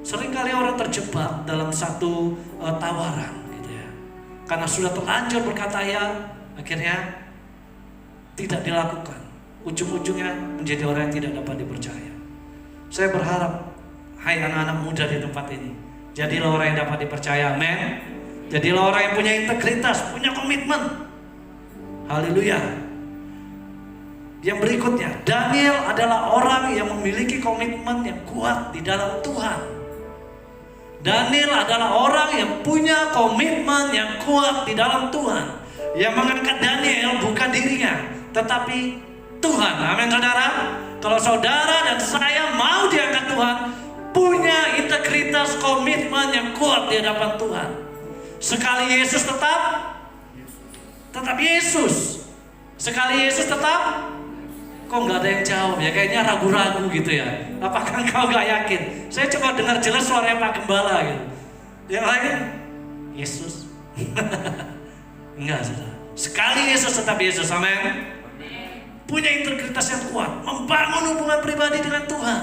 Seringkali orang terjebak dalam satu tawaran gitu ya. Karena sudah terlanjur berkata ya, akhirnya tidak dilakukan. Ujung-ujungnya menjadi orang yang tidak dapat dipercaya. Saya berharap, hai anak-anak muda di tempat ini, jadilah orang yang dapat dipercaya. Amin. Jadilah orang yang punya integritas, punya komitmen. Haleluya. Yang berikutnya, Daniel adalah orang yang memiliki komitmen yang kuat di dalam Tuhan. Daniel adalah orang yang punya komitmen yang kuat di dalam Tuhan. Yang mengangkat Daniel bukan dirinya, tetapi Tuhan. Amin saudara. Kalau saudara dan saya mau diangkat Tuhan, punya integritas komitmen yang kuat di hadapan Tuhan. Sekali Yesus tetap Yesus. Sekali Yesus tetap. Kok nggak ada yang jawab ya? Kayaknya ragu-ragu gitu ya. Apakah engkau nggak yakin? Saya coba dengar jelas suaranya Pak Gembala gitu. Yang lain Yesus. Enggak saudara. Sekali Yesus tetap Yesus. Amin. Punya integritas yang kuat, membangun hubungan pribadi dengan Tuhan.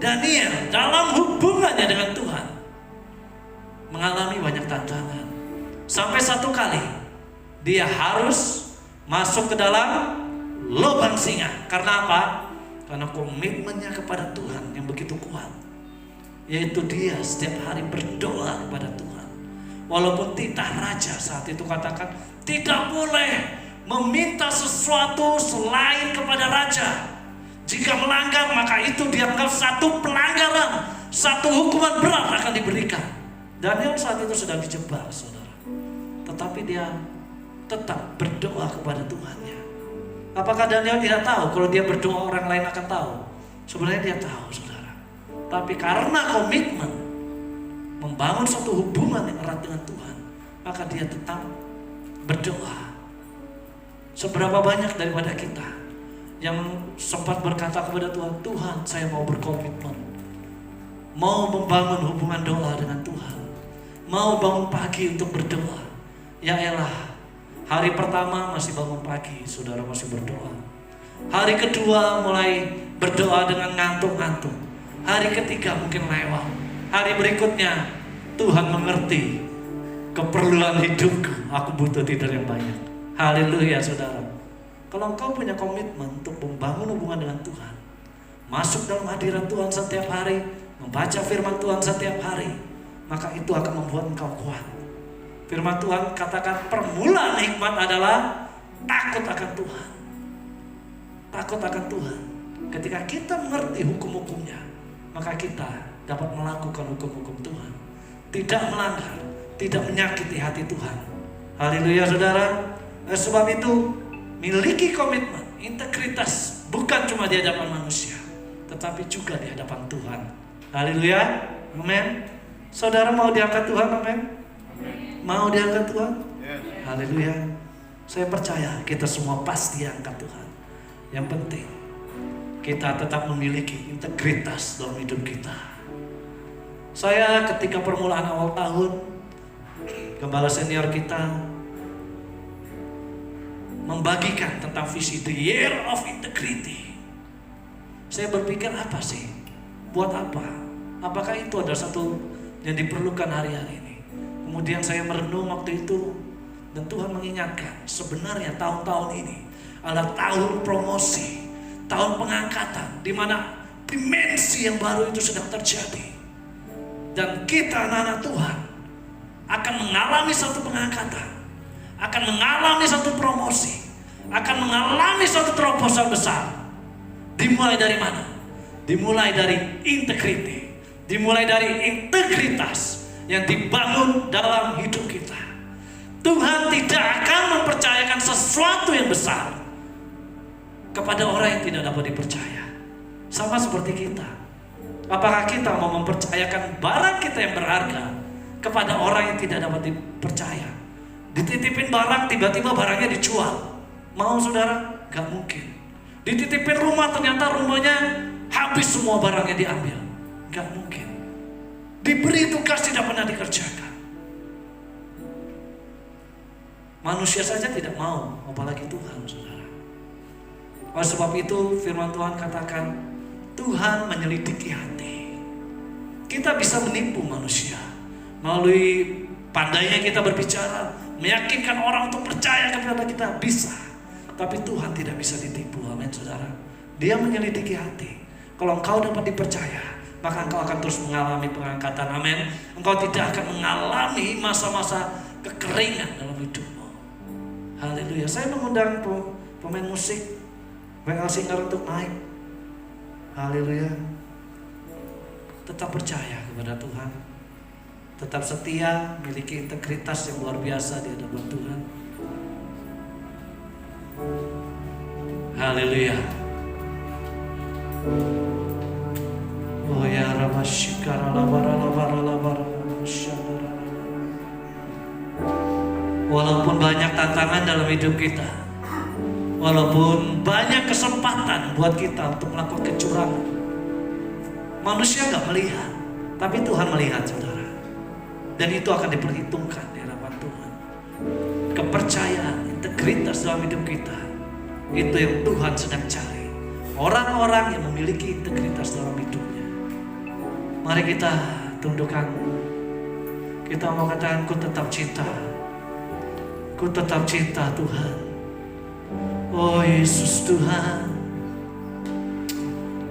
Daniel dalam hubungannya dengan Tuhan mengalami banyak tantangan. Sampai satu kali dia harus masuk ke dalam lubang singa. Karena apa? Karena komitmennya kepada Tuhan yang begitu kuat. Yaitu dia setiap hari berdoa kepada Tuhan. Walaupun titah raja saat itu katakan tidak boleh meminta sesuatu selain kepada raja. Jika melanggar maka itu dianggap satu pelanggaran, satu hukuman berat akan diberikan. Daniel saat itu sedang dijebak saudara. Tetapi dia tetap berdoa kepada Tuhannya. Apakah Daniel tidak tahu kalau dia berdoa orang lain akan tahu? Sebenarnya dia tahu saudara. Tapi karena komitmen membangun satu hubungan yang erat dengan Tuhan, maka dia tetap berdoa. Seberapa banyak daripada kita yang sempat berkata kepada Tuhan, Tuhan saya mau berkomitmen, mau membangun hubungan doa dengan Tuhan, mau bangun pagi untuk berdoa. Ya elah, hari pertama masih bangun pagi, saudara masih berdoa. Hari kedua mulai berdoa dengan ngantuk-ngantuk. Hari ketiga mungkin lewat. Hari berikutnya Tuhan mengerti keperluan hidupku, aku butuh tidur yang banyak. Haleluya saudara. Kalau engkau punya komitmen untuk membangun hubungan dengan Tuhan, masuk dalam hadirat Tuhan setiap hari, membaca firman Tuhan setiap hari, maka itu akan membuat engkau kuat. Firman Tuhan katakan permulaan hikmat adalah takut akan Tuhan. Takut akan Tuhan. Ketika kita mengerti hukum-hukumnya, maka kita dapat melakukan hukum-hukum Tuhan. Tidak melanggar, tidak menyakiti hati Tuhan. Haleluya saudara. Sebab itu miliki komitmen, integritas bukan cuma di hadapan manusia, tetapi juga di hadapan Tuhan. Haleluya. Amin. Saudara mau diangkat Tuhan? Amin. Mau diangkat Tuhan? Haleluya. Saya percaya kita semua pasti diangkat Tuhan. Yang penting kita tetap memiliki integritas dalam hidup kita. Saya ketika permulaan awal tahun, gembala senior kita membagikan tentang visi The Year of Integrity. Saya berpikir apa sih? Buat apa? Apakah itu adalah satu yang diperlukan hari-hari ini? Kemudian saya merenung waktu itu dan Tuhan mengingatkan sebenarnya tahun-tahun ini adalah tahun promosi, tahun pengangkatan, di mana dimensi yang baru itu sedang terjadi. Dan kita anak-anak Tuhan akan mengalami satu pengangkatan, akan mengalami satu promosi, akan mengalami satu terobosan besar. Dimulai dari mana? Dimulai dari integriti, dimulai dari integritas yang dibangun dalam hidup kita. Tuhan tidak akan mempercayakan sesuatu yang besar kepada orang yang tidak dapat dipercaya. Sama seperti kita. Apakah kita mau mempercayakan barang kita yang berharga kepada orang yang tidak dapat dipercaya? Dititipin barang, tiba-tiba barangnya dijual. Mau saudara? Gak mungkin. Dititipin rumah, ternyata rumahnya habis, semua barangnya diambil. Gak mungkin. Diberi tugas tidak pernah dikerjakan. Manusia saja tidak mau, apalagi Tuhan, saudara. Oleh sebab itu firman Tuhan katakan, Tuhan menyelidiki hati. Kita bisa menipu manusia melalui pandainya kita berbicara, meyakinkan orang untuk percaya kepada kita, bisa. Tapi Tuhan tidak bisa ditipu, amin saudara. Dia menyelidiki hati. Kalau engkau dapat dipercaya, maka engkau akan terus mengalami pengangkatan, amin. Engkau tidak akan mengalami masa-masa kekeringan dalam hidupmu. Haleluya. Saya mengundang pemain musik WL Singer untuk naik. Haleluya. Tetap percaya kepada Tuhan. Tetap setia, miliki integritas yang luar biasa di hadapan Tuhan. Haleluya. Oh ya Rabashikara labara labara labara. Walaupun banyak tantangan dalam hidup kita, walaupun banyak kesempatan buat kita untuk melakukan kecurangan, manusia gak melihat, tapi Tuhan melihat, saudara. Dan itu akan diperhitungkan di hadapan Tuhan. Kepercayaan, integritas dalam hidup kita, itu yang Tuhan sedang cari. Orang-orang yang memiliki integritas dalam hidupnya. Mari kita tundukkan. Kita mau katakan, ku tetap cinta. Ku tetap cinta Tuhan. Oh Yesus Tuhan.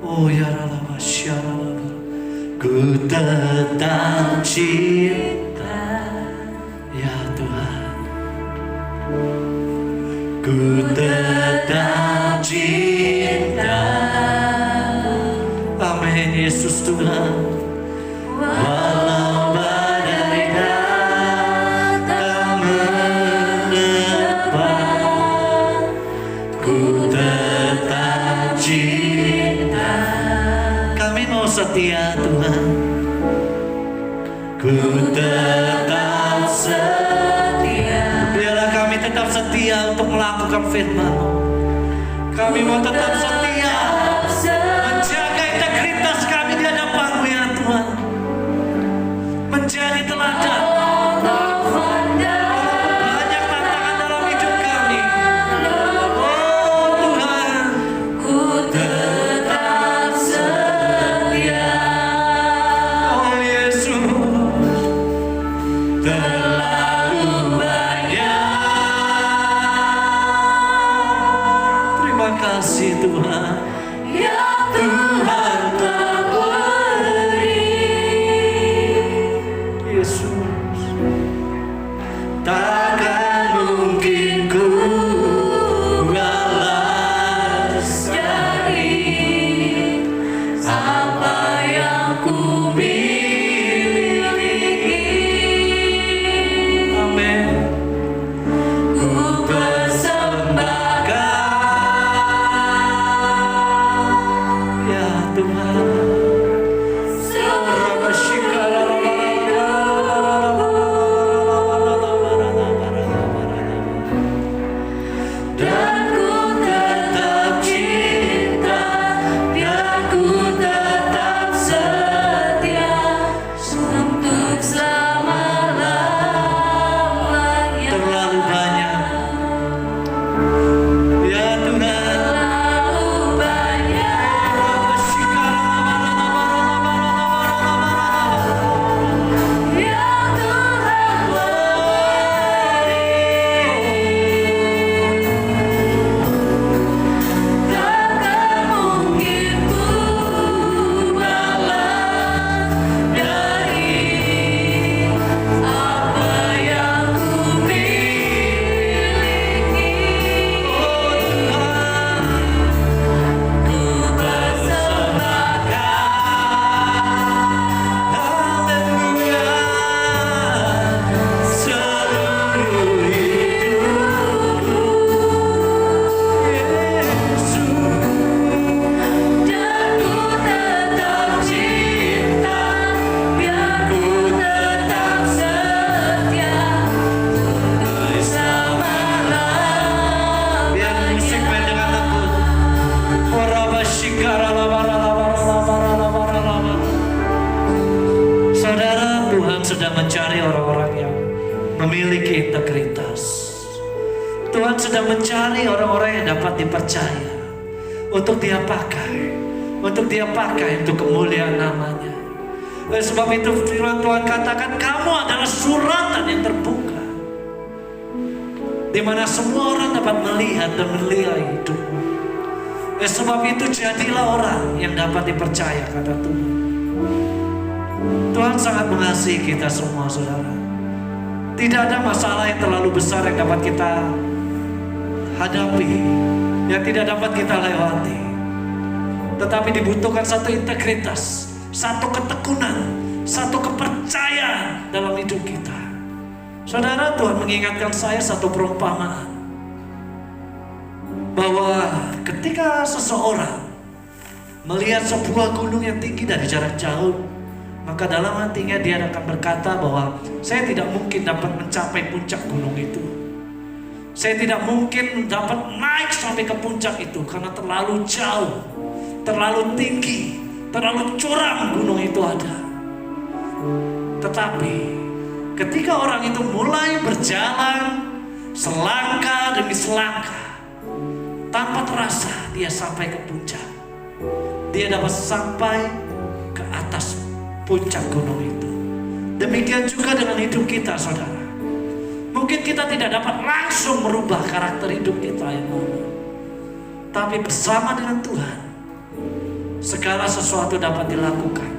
Oh ya Rallah Masyarallah. Ku tetap cinta ya Tuhan. Ku tetap cinta. Amin Yesus Tuhan. Walau badai datang menerpa, ku tetap cinta. Kami mau setia Tuhan. Ku tetap setia. Biarlah kami tetap setia untuk melakukan firman-Mu. Kami mau tetap setia menjaga integritas kami di hadapan-Mu ya Tuhan. Menjadi teladan. Banyak tantangan dalam hidup kami. Oh Tuhan, ku tetap setia. Oh Yesus, terlalu banyak. Terima kasih Tuhan. Ya Tuhan telah beri. Yesus, takkan mungkin ku balas dari apa yang ku miliki. Amin. Ku persembahkan ya mencari orang-orang yang memiliki integritas. Tuhan sedang mencari orang-orang yang dapat dipercaya untuk Dia pakai, untuk kemuliaan namanya. Oleh sebab itu firman Tuhan katakan, kamu adalah suratan yang terbuka, di mana semua orang dapat melihat dan menilai hidupmu. Oleh sebab itu jadilah orang yang dapat dipercaya, kata Tuhan. Tuhan sangat mengasihi kita semua, saudara. Tidak ada masalah yang terlalu besar yang dapat kita hadapi, yang tidak dapat kita lewati. Tetapi dibutuhkan satu integritas, satu ketekunan, satu kepercayaan dalam hidup kita. Saudara, Tuhan mengingatkan saya satu perumpamaan, bahwa ketika seseorang melihat sebuah gunung yang tinggi dari jarak jauh, maka dalam hatinya dia akan berkata bahwa saya tidak mungkin dapat mencapai puncak gunung itu. Saya tidak mungkin dapat naik sampai ke puncak itu karena terlalu jauh, terlalu tinggi, terlalu curam gunung itu ada. Tetapi ketika orang itu mulai berjalan selangkah demi selangkah, tanpa terasa dia sampai ke puncak. Dia dapat sampai ke atas puncak gunung itu. Demikian juga dengan hidup kita, saudara. Mungkin kita tidak dapat langsung merubah karakter hidup kita yang lama, tapi bersama dengan Tuhan segala sesuatu dapat dilakukan.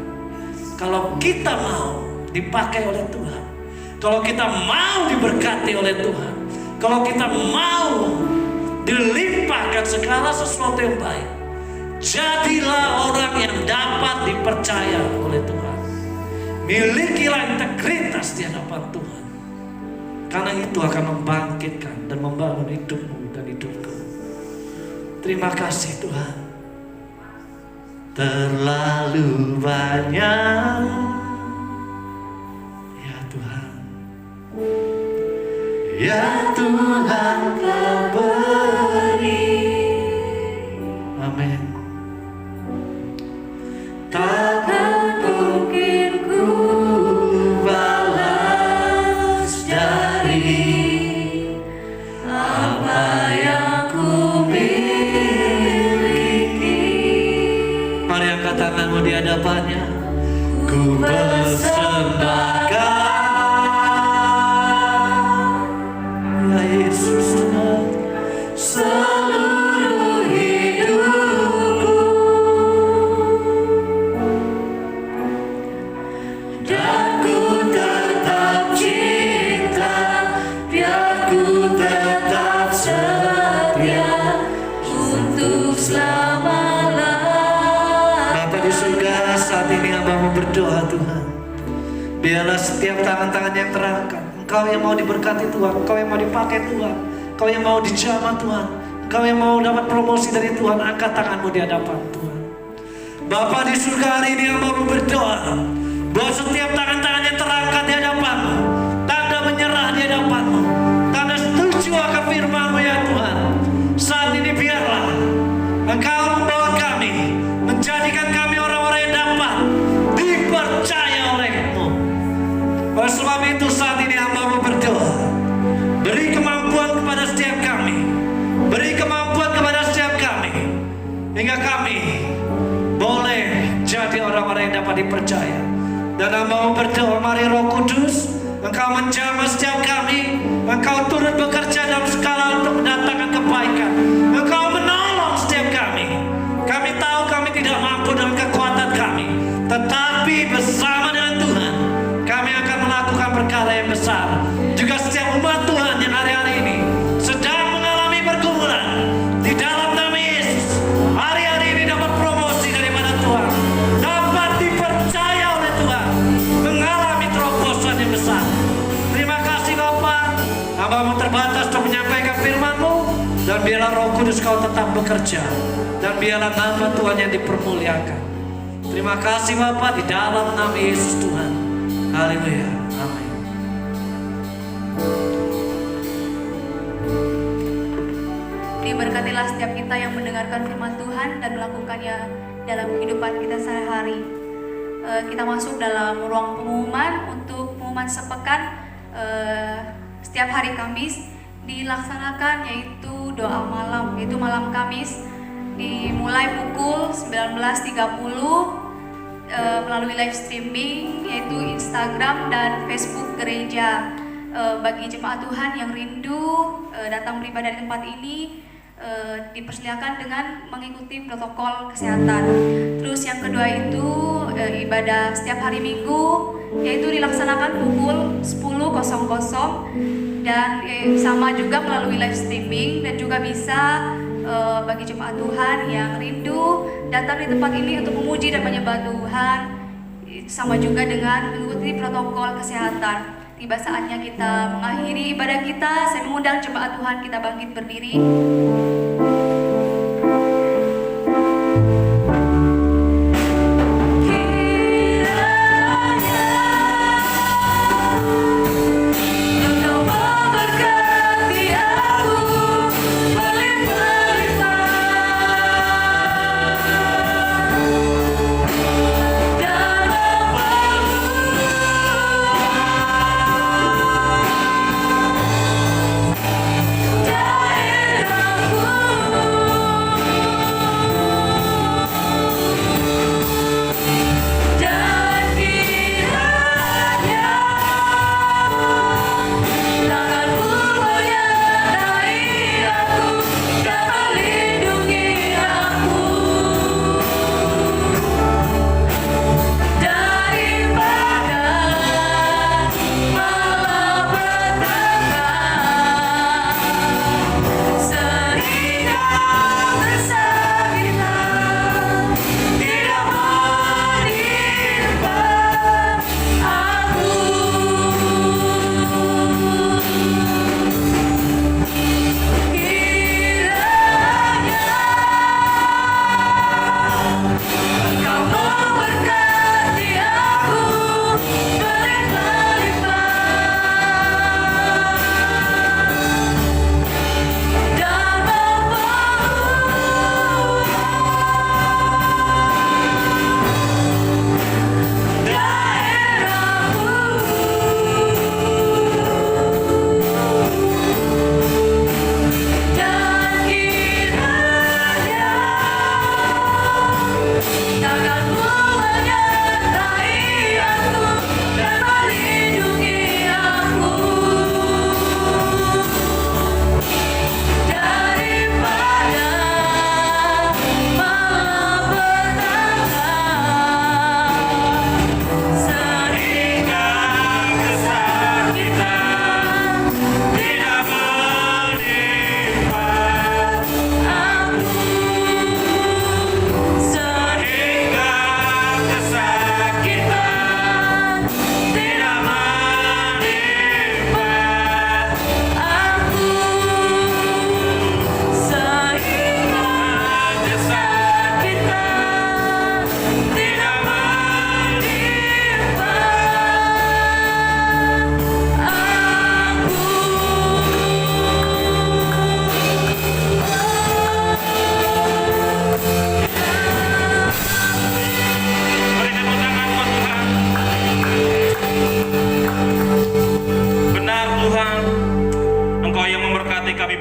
Kalau kita mau dipakai oleh Tuhan, kalau kita mau diberkati oleh Tuhan, kalau kita mau dilimpahkan segala sesuatu yang baik, jadilah orang yang dapat dipercaya oleh Tuhan. Milikilah integritas di hadapan Tuhan, karena itu akan membangkitkan dan membangun hidupmu dan hidupku. Terima kasih Tuhan. Terlalu banyak, ya Tuhan, ya Tuhan Kau beri. Amin. Takkan mungkin ku balas dari apa yang ku miliki. Mari angkat tanganmu di hadapannya. Ku persembahkan, ya Yesus, seluruh hidupku, dan ku tetap cinta, biar ku tetap setia untuk selama-lamanya. Bapa di surga, saat ini hamba-Mu berdoa Tuhan, biarlah setiap tangan-tangan yang terangkat, Engkau yang mau diberkati Tuhan, Engkau yang mau dipakai Tuhan, Engkau yang mau dijamah Tuhan, Engkau yang mau dapat promosi dari Tuhan. Angkat tanganmu di hadapan Tuhan. Bapa di surga, hari ini hamba-Mu berdoa bahwa setiap tangan-tangan yang terangkat di hadapan-Mu, tanda menyerah di hadapan-Mu, tanda setuju akan firman-Mu ya Tuhan. Saat ini biarlah Engkau membawa kami, menjadikan kami orang-orang yang dapat dipercaya oleh-Mu. Oleh sebab itu saat ini hamba-Mu berdoa, beri kemampuan kepada setiap kami, beri kemampuan kepada setiap kami, hingga kami boleh jadi orang-orang yang dapat dipercaya. Dan hamba-Mu berdoa, mari Roh Kudus, Engkau menjamah setiap kami, Engkau turut bekerja dalam skala untuk mendatangkan kebaikan, Engkau menolong setiap kami. Kami tahu kami tidak mampu dengan kekuatan kami, tetapi bersama dengan Tuhan kami akan melakukan perkara yang besar. Juga setiap umat Tuhan yang hari-hari ini sedang mengalami pergumulan, di dalam nama Yesus, hari-hari ini dapat promosi daripada Tuhan, dapat dipercaya oleh Tuhan, mengalami terobosan yang besar. Terima kasih Bapa, hamba-Mu terbatas untuk menyampaikan firman-Mu, dan biarlah Roh Kudus Kau tetap bekerja, dan biarlah nama Tuhan yang dipermuliakan. Terima kasih Bapa, di dalam nama Yesus Tuhan. Haleluya. Amin. Diberkatilah setiap kita yang mendengarkan firman Tuhan dan melakukannya dalam kehidupan kita sehari-hari. Kita masuk dalam ruang pengumuman untuk pengumuman sepekan setiap hari Kamis dilaksanakan, yaitu doa malam, yaitu malam Kamis dimulai pukul 19.30 melalui live streaming, yaitu Instagram dan Facebook gereja. Bagi jemaat Tuhan yang rindu datang beribadah di tempat ini, dipersilakan dengan mengikuti protokol kesehatan. Terus yang kedua itu ibadah setiap hari Minggu, yaitu dilaksanakan pukul 10.00 dan sama juga melalui live streaming, dan juga bisa bagi jemaat Tuhan yang rindu datang di tempat ini untuk memuji dan menyembah Tuhan, sama juga dengan mengikuti protokol kesehatan. Tiba saatnya kita mengakhiri ibadah kita. Saya mengundang jemaat Tuhan kita bangkit berdiri.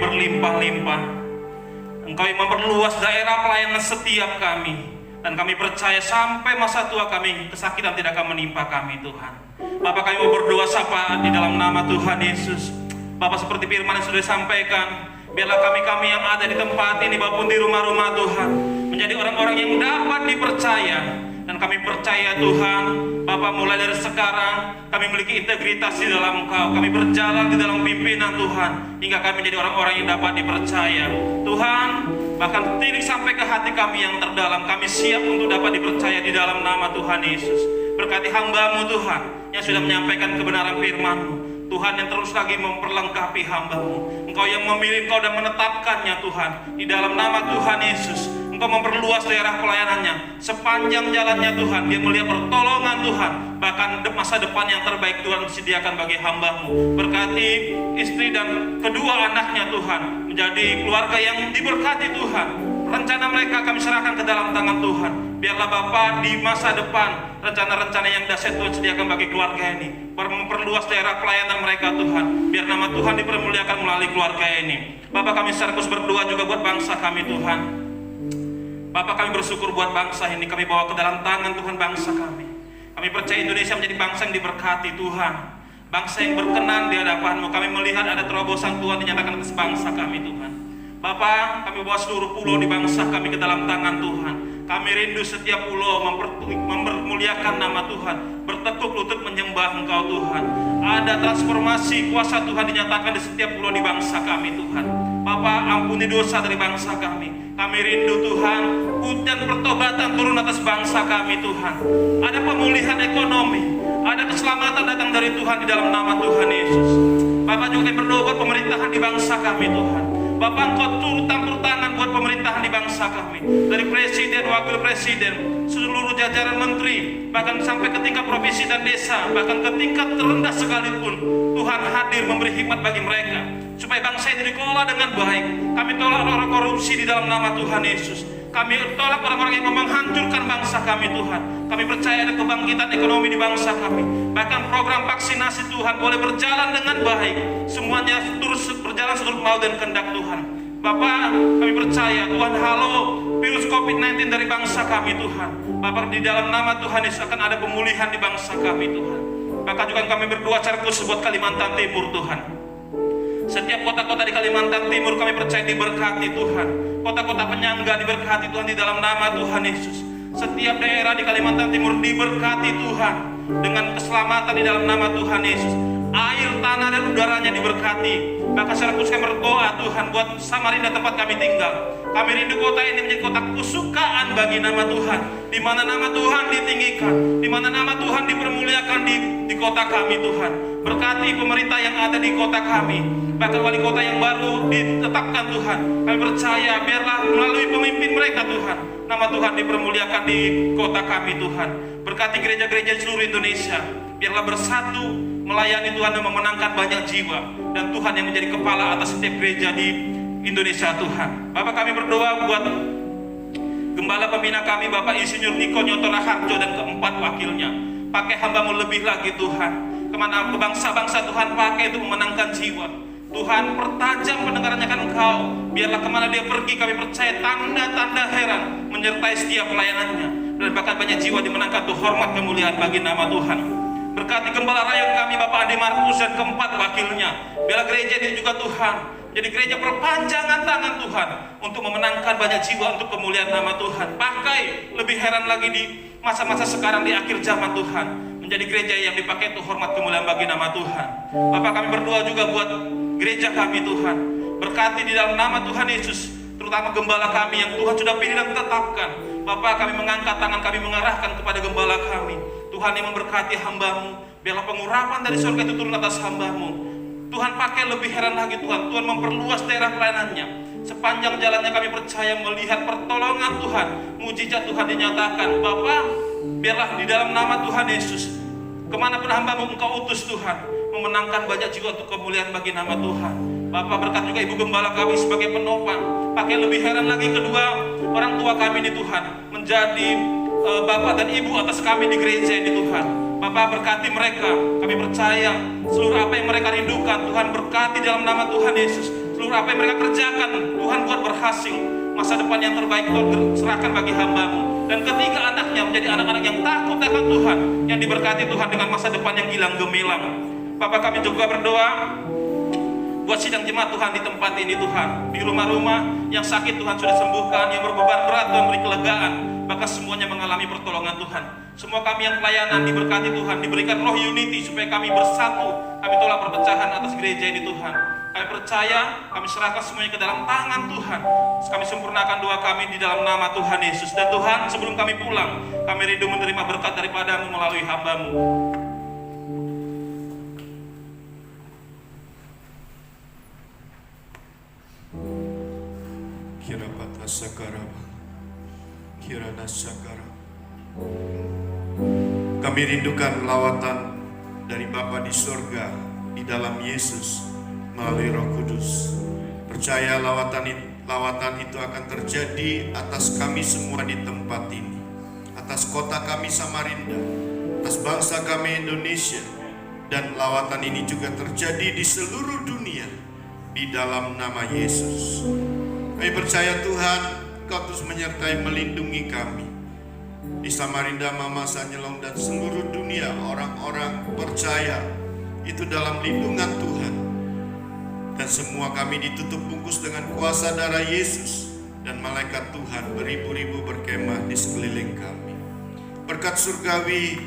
berlimpah-limpah. Engkau yang memperluas daerah pelayanan setiap kami. Dan kami percaya sampai masa tua kami, kesakitan tidak akan menimpa kami, Tuhan. Bapak, kami mau berdoa sapaan di dalam nama Tuhan Yesus. Bapak, seperti firman yang sudah disampaikan, biarlah kami-kami yang ada di tempat ini maupun di rumah-rumah Tuhan menjadi orang-orang yang dapat dipercaya. Dan kami percaya Tuhan, Bapak, mulai dari sekarang kami memiliki integritas di dalam Engkau. Kami berjalan di dalam pimpinan Tuhan hingga kami menjadi orang-orang yang dapat dipercaya. Tuhan, bahkan tilik sampai ke hati kami yang terdalam, kami siap untuk dapat dipercaya di dalam nama Tuhan Yesus. Berkati hamba-Mu Tuhan yang sudah menyampaikan kebenaran firman-Mu, Tuhan yang terus lagi memperlengkapi hamba-Mu. Engkau yang memilih, Engkau dan menetapkannya Tuhan. Di dalam nama Tuhan Yesus, Engkau memperluas daerah pelayanannya sepanjang jalannya Tuhan. Dia melihat pertolongan Tuhan, bahkan masa depan yang terbaik Tuhan disediakan bagi hamba-Mu. Berkati istri dan kedua anaknya Tuhan, menjadi keluarga yang diberkati Tuhan. Rencana mereka kami serahkan ke dalam tangan Tuhan. Biarlah Bapa di masa depan rencana-rencana yang dahsyat Tuhan sediakan bagi keluarga ini. memperluas daerah pelayanan mereka Tuhan. Biar nama Tuhan dipermuliakan melalui keluarga ini. Bapak, kami secara khusus berdoa juga buat bangsa kami Tuhan. Bapak, kami bersyukur buat bangsa ini. Kami bawa ke dalam tangan Tuhan bangsa kami. Kami percaya Indonesia menjadi bangsa yang diberkati Tuhan. Bangsa yang berkenan di hadapan-Mu. Kami melihat ada terobosan Tuhan dinyatakan atas bangsa kami Tuhan. Bapak, kami bawa seluruh pulau di bangsa kami ke dalam tangan Tuhan. Kami rindu setiap pulau mempermuliakan nama Tuhan, bertekuk lutut menyembah Engkau Tuhan. Ada transformasi kuasa Tuhan dinyatakan di setiap pulau di bangsa kami Tuhan. Bapak, ampuni dosa dari bangsa kami. Kami rindu Tuhan, hujan pertobatan turun atas bangsa kami Tuhan. Ada pemulihan ekonomi, ada keselamatan datang dari Tuhan di dalam nama Tuhan Yesus. Bapak juga berdoa buat pemerintahan di bangsa kami Tuhan. Bapak, Engkau turut campur tangan buat pemerintahan di bangsa kami. Dari presiden, wakil presiden, seluruh jajaran menteri, bahkan sampai ke tingkat provinsi dan desa, bahkan ke tingkat terendah sekalipun, Tuhan hadir memberi hikmat bagi mereka, supaya bangsa ini dikelola dengan baik. Kami tolak orang korupsi di dalam nama Tuhan Yesus. Kami tolak orang-orang yang menghancurkan bangsa kami Tuhan. Kami percaya ada kebangkitan ekonomi di bangsa kami. Bahkan program vaksinasi Tuhan boleh berjalan dengan baik. Semuanya terus berjalan seturut mau dan kehendak Tuhan. Bapak, kami percaya Tuhan halo virus COVID-19 dari bangsa kami Tuhan. Bapak, di dalam nama Tuhan Yesus akan ada pemulihan di bangsa kami Tuhan. Bahkan juga kami berdoa secara khusus buat Kalimantan Timur Tuhan. Setiap kota-kota di Kalimantan Timur kami percaya diberkati Tuhan. Kota-kota penyangga diberkati Tuhan di dalam nama Tuhan Yesus. Setiap daerah di Kalimantan Timur diberkati Tuhan dengan keselamatan di dalam nama Tuhan Yesus. Air, tanah, dan udaranya diberkati. Bahkan secara khusus kami berdoa Tuhan buat Samarinda tempat kami tinggal. Kami rindu kota ini menjadi kota kesukaan bagi nama Tuhan, di mana nama Tuhan ditinggikan, di mana nama Tuhan dipermuliakan di kota kami Tuhan. Berkati pemerintah yang ada di kota kami, bahkan wali kota yang baru ditetapkan Tuhan. Kami percaya biarlah melalui pemimpin mereka Tuhan, nama Tuhan dipermuliakan di kota kami Tuhan. Berkati gereja-gereja di seluruh Indonesia, biarlah bersatu melayani Tuhan dan memenangkan banyak jiwa, dan Tuhan yang menjadi kepala atas setiap gereja di Indonesia Tuhan. Bapak, kami berdoa buat Gembala pembina kami Bapak Insinyur Niko Nyotora Harjo dan keempat wakilnya. Pakai hamba-Mu lebih lagi Tuhan, kemana bangsa-bangsa Tuhan pakai untuk memenangkan jiwa. Tuhan, pertajam pendengarannya kan Engkau. Biarlah kemana dia pergi kami percaya tanda-tanda heran menyertai setiap pelayanannya, dan bahkan banyak jiwa dimenangkan untuk hormat kemuliaan bagi nama Tuhan. Berkati Gembala Rayon kami Bapak Andi Markus dan keempat wakilnya. Biarlah gereja ini juga Tuhan jadi gereja perpanjangan tangan Tuhan untuk memenangkan banyak jiwa untuk kemuliaan nama Tuhan. Pakai lebih heran lagi di masa-masa sekarang di akhir zaman Tuhan, menjadi gereja yang dipakai untuk hormat kemuliaan bagi nama Tuhan. Bapak, kami berdoa juga buat gereja kami Tuhan. Berkati di dalam nama Tuhan Yesus, terutama gembala kami yang Tuhan sudah pilih dan tetapkan. Bapak, kami mengangkat tangan kami mengarahkan kepada gembala kami. Tuhan yang memberkati hamba-Mu, biarlah pengurapan dari surga itu turun atas hamba-Mu. Tuhan pakai lebih heran lagi Tuhan. Tuhan memperluas daerah pelayanannya. Sepanjang jalannya kami percaya melihat pertolongan Tuhan, mujizat Tuhan dinyatakan. Bapak, biarlah di dalam nama Tuhan Yesus, kemanapun hamba-Mu Engkau utus Tuhan, memenangkan banyak jiwa untuk kemuliaan bagi nama Tuhan. Bapak, berkat juga Ibu Gembala kami sebagai penopang. Pakai lebih heran lagi kedua orang tua kami ini Tuhan, menjadi Bapak dan Ibu atas kami di gereja ini Tuhan. Bapak, berkati mereka. Kami percaya seluruh apa yang mereka rindukan Tuhan berkati dalam nama Tuhan Yesus. Seluruh apa yang mereka kerjakan Tuhan buat berhasil. Masa depan yang terbaik Tuhan serahkan bagi hamba-Mu. Dan ketiga anaknya menjadi anak-anak yang takut akan Tuhan, yang diberkati Tuhan dengan masa depan yang gilang gemilang. Bapak, kami juga berdoa buat sidang jemaat Tuhan di tempat ini Tuhan. Di rumah-rumah yang sakit Tuhan sudah sembuhkan, yang berbeban berat Tuhan beri kelegaan. Maka semuanya mengalami pertolongan Tuhan. Semua kami yang pelayanan diberkati Tuhan, diberikan roh unity supaya kami bersatu. Kami tolak perpecahan atas gereja ini Tuhan. Kami percaya, kami serahkan semuanya ke dalam tangan Tuhan. Kami sempurnakan doa kami di dalam nama Tuhan Yesus. Dan Tuhan, sebelum kami pulang, kami rindu menerima berkat daripada-Mu melalui hamba-Mu. Kirapata Sakaraba, Kirana Sakara. Kami rindukan lawatan dari Bapa di surga di dalam Yesus melalui Roh Kudus. Percaya lawatan itu akan terjadi atas kami semua di tempat ini, atas kota kami Samarinda, atas bangsa kami Indonesia, dan lawatan ini juga terjadi di seluruh dunia di dalam nama Yesus. Kami percaya Tuhan, Engkau terus menyertai melindungi kami di Samarinda, Mama Sanyelong, dan seluruh dunia. Orang-orang percaya itu dalam lindungan Tuhan, dan semua kami ditutup bungkus dengan kuasa darah Yesus, dan malaikat Tuhan beribu-ribu berkemah di sekeliling kami. Berkat surgawi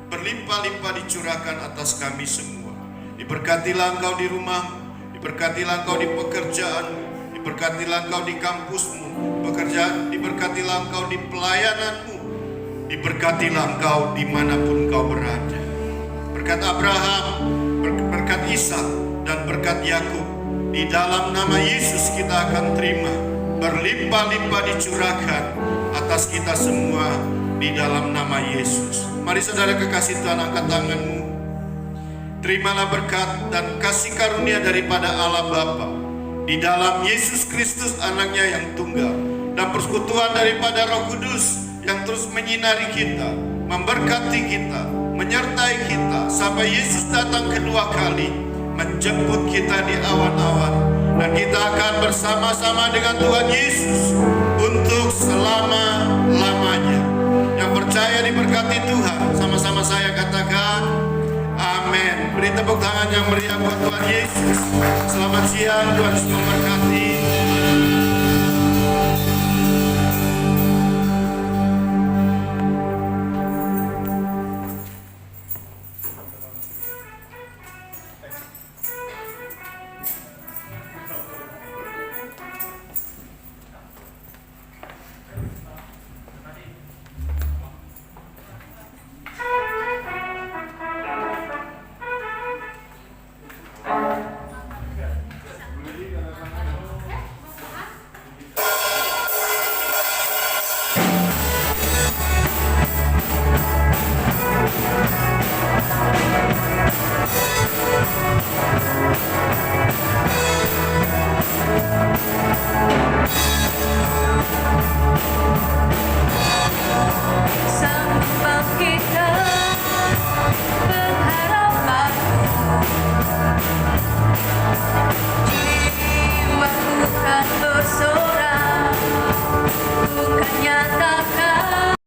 berlimpah-limpah dicurahkan atas kami semua. Diberkatilah Engkau di rumah, diberkatilah Engkau di pekerjaanmu, diberkatilah Engkau di kampusmu, diberkatilah Engkau di pelayananmu, diberkatilah Engkau dimanapun Engkau berada. Berkat Abraham, berkat Ishak, dan berkat Yakub, di dalam nama Yesus kita akan terima berlimpah-limpah dicurahkan atas kita semua di dalam nama Yesus. Mari saudara kekasih Tuhan, angkat tanganmu. Terimalah berkat dan kasih karunia daripada Allah Bapa di dalam Yesus Kristus anaknya yang tunggal, dan persekutuan daripada Roh Kudus yang terus menyinari kita, memberkati kita, menyertai kita sampai Yesus datang kedua kali menjemput kita di awan-awan, dan kita akan bersama-sama dengan Tuhan Yesus untuk selama-lamanya. Yang percaya diberkati Tuhan, sama-sama saya katakan amin. Beri tepuk tangan yang meriah buat Tuhan Yesus. Selamat siang, Tuhan Yesus memberkati.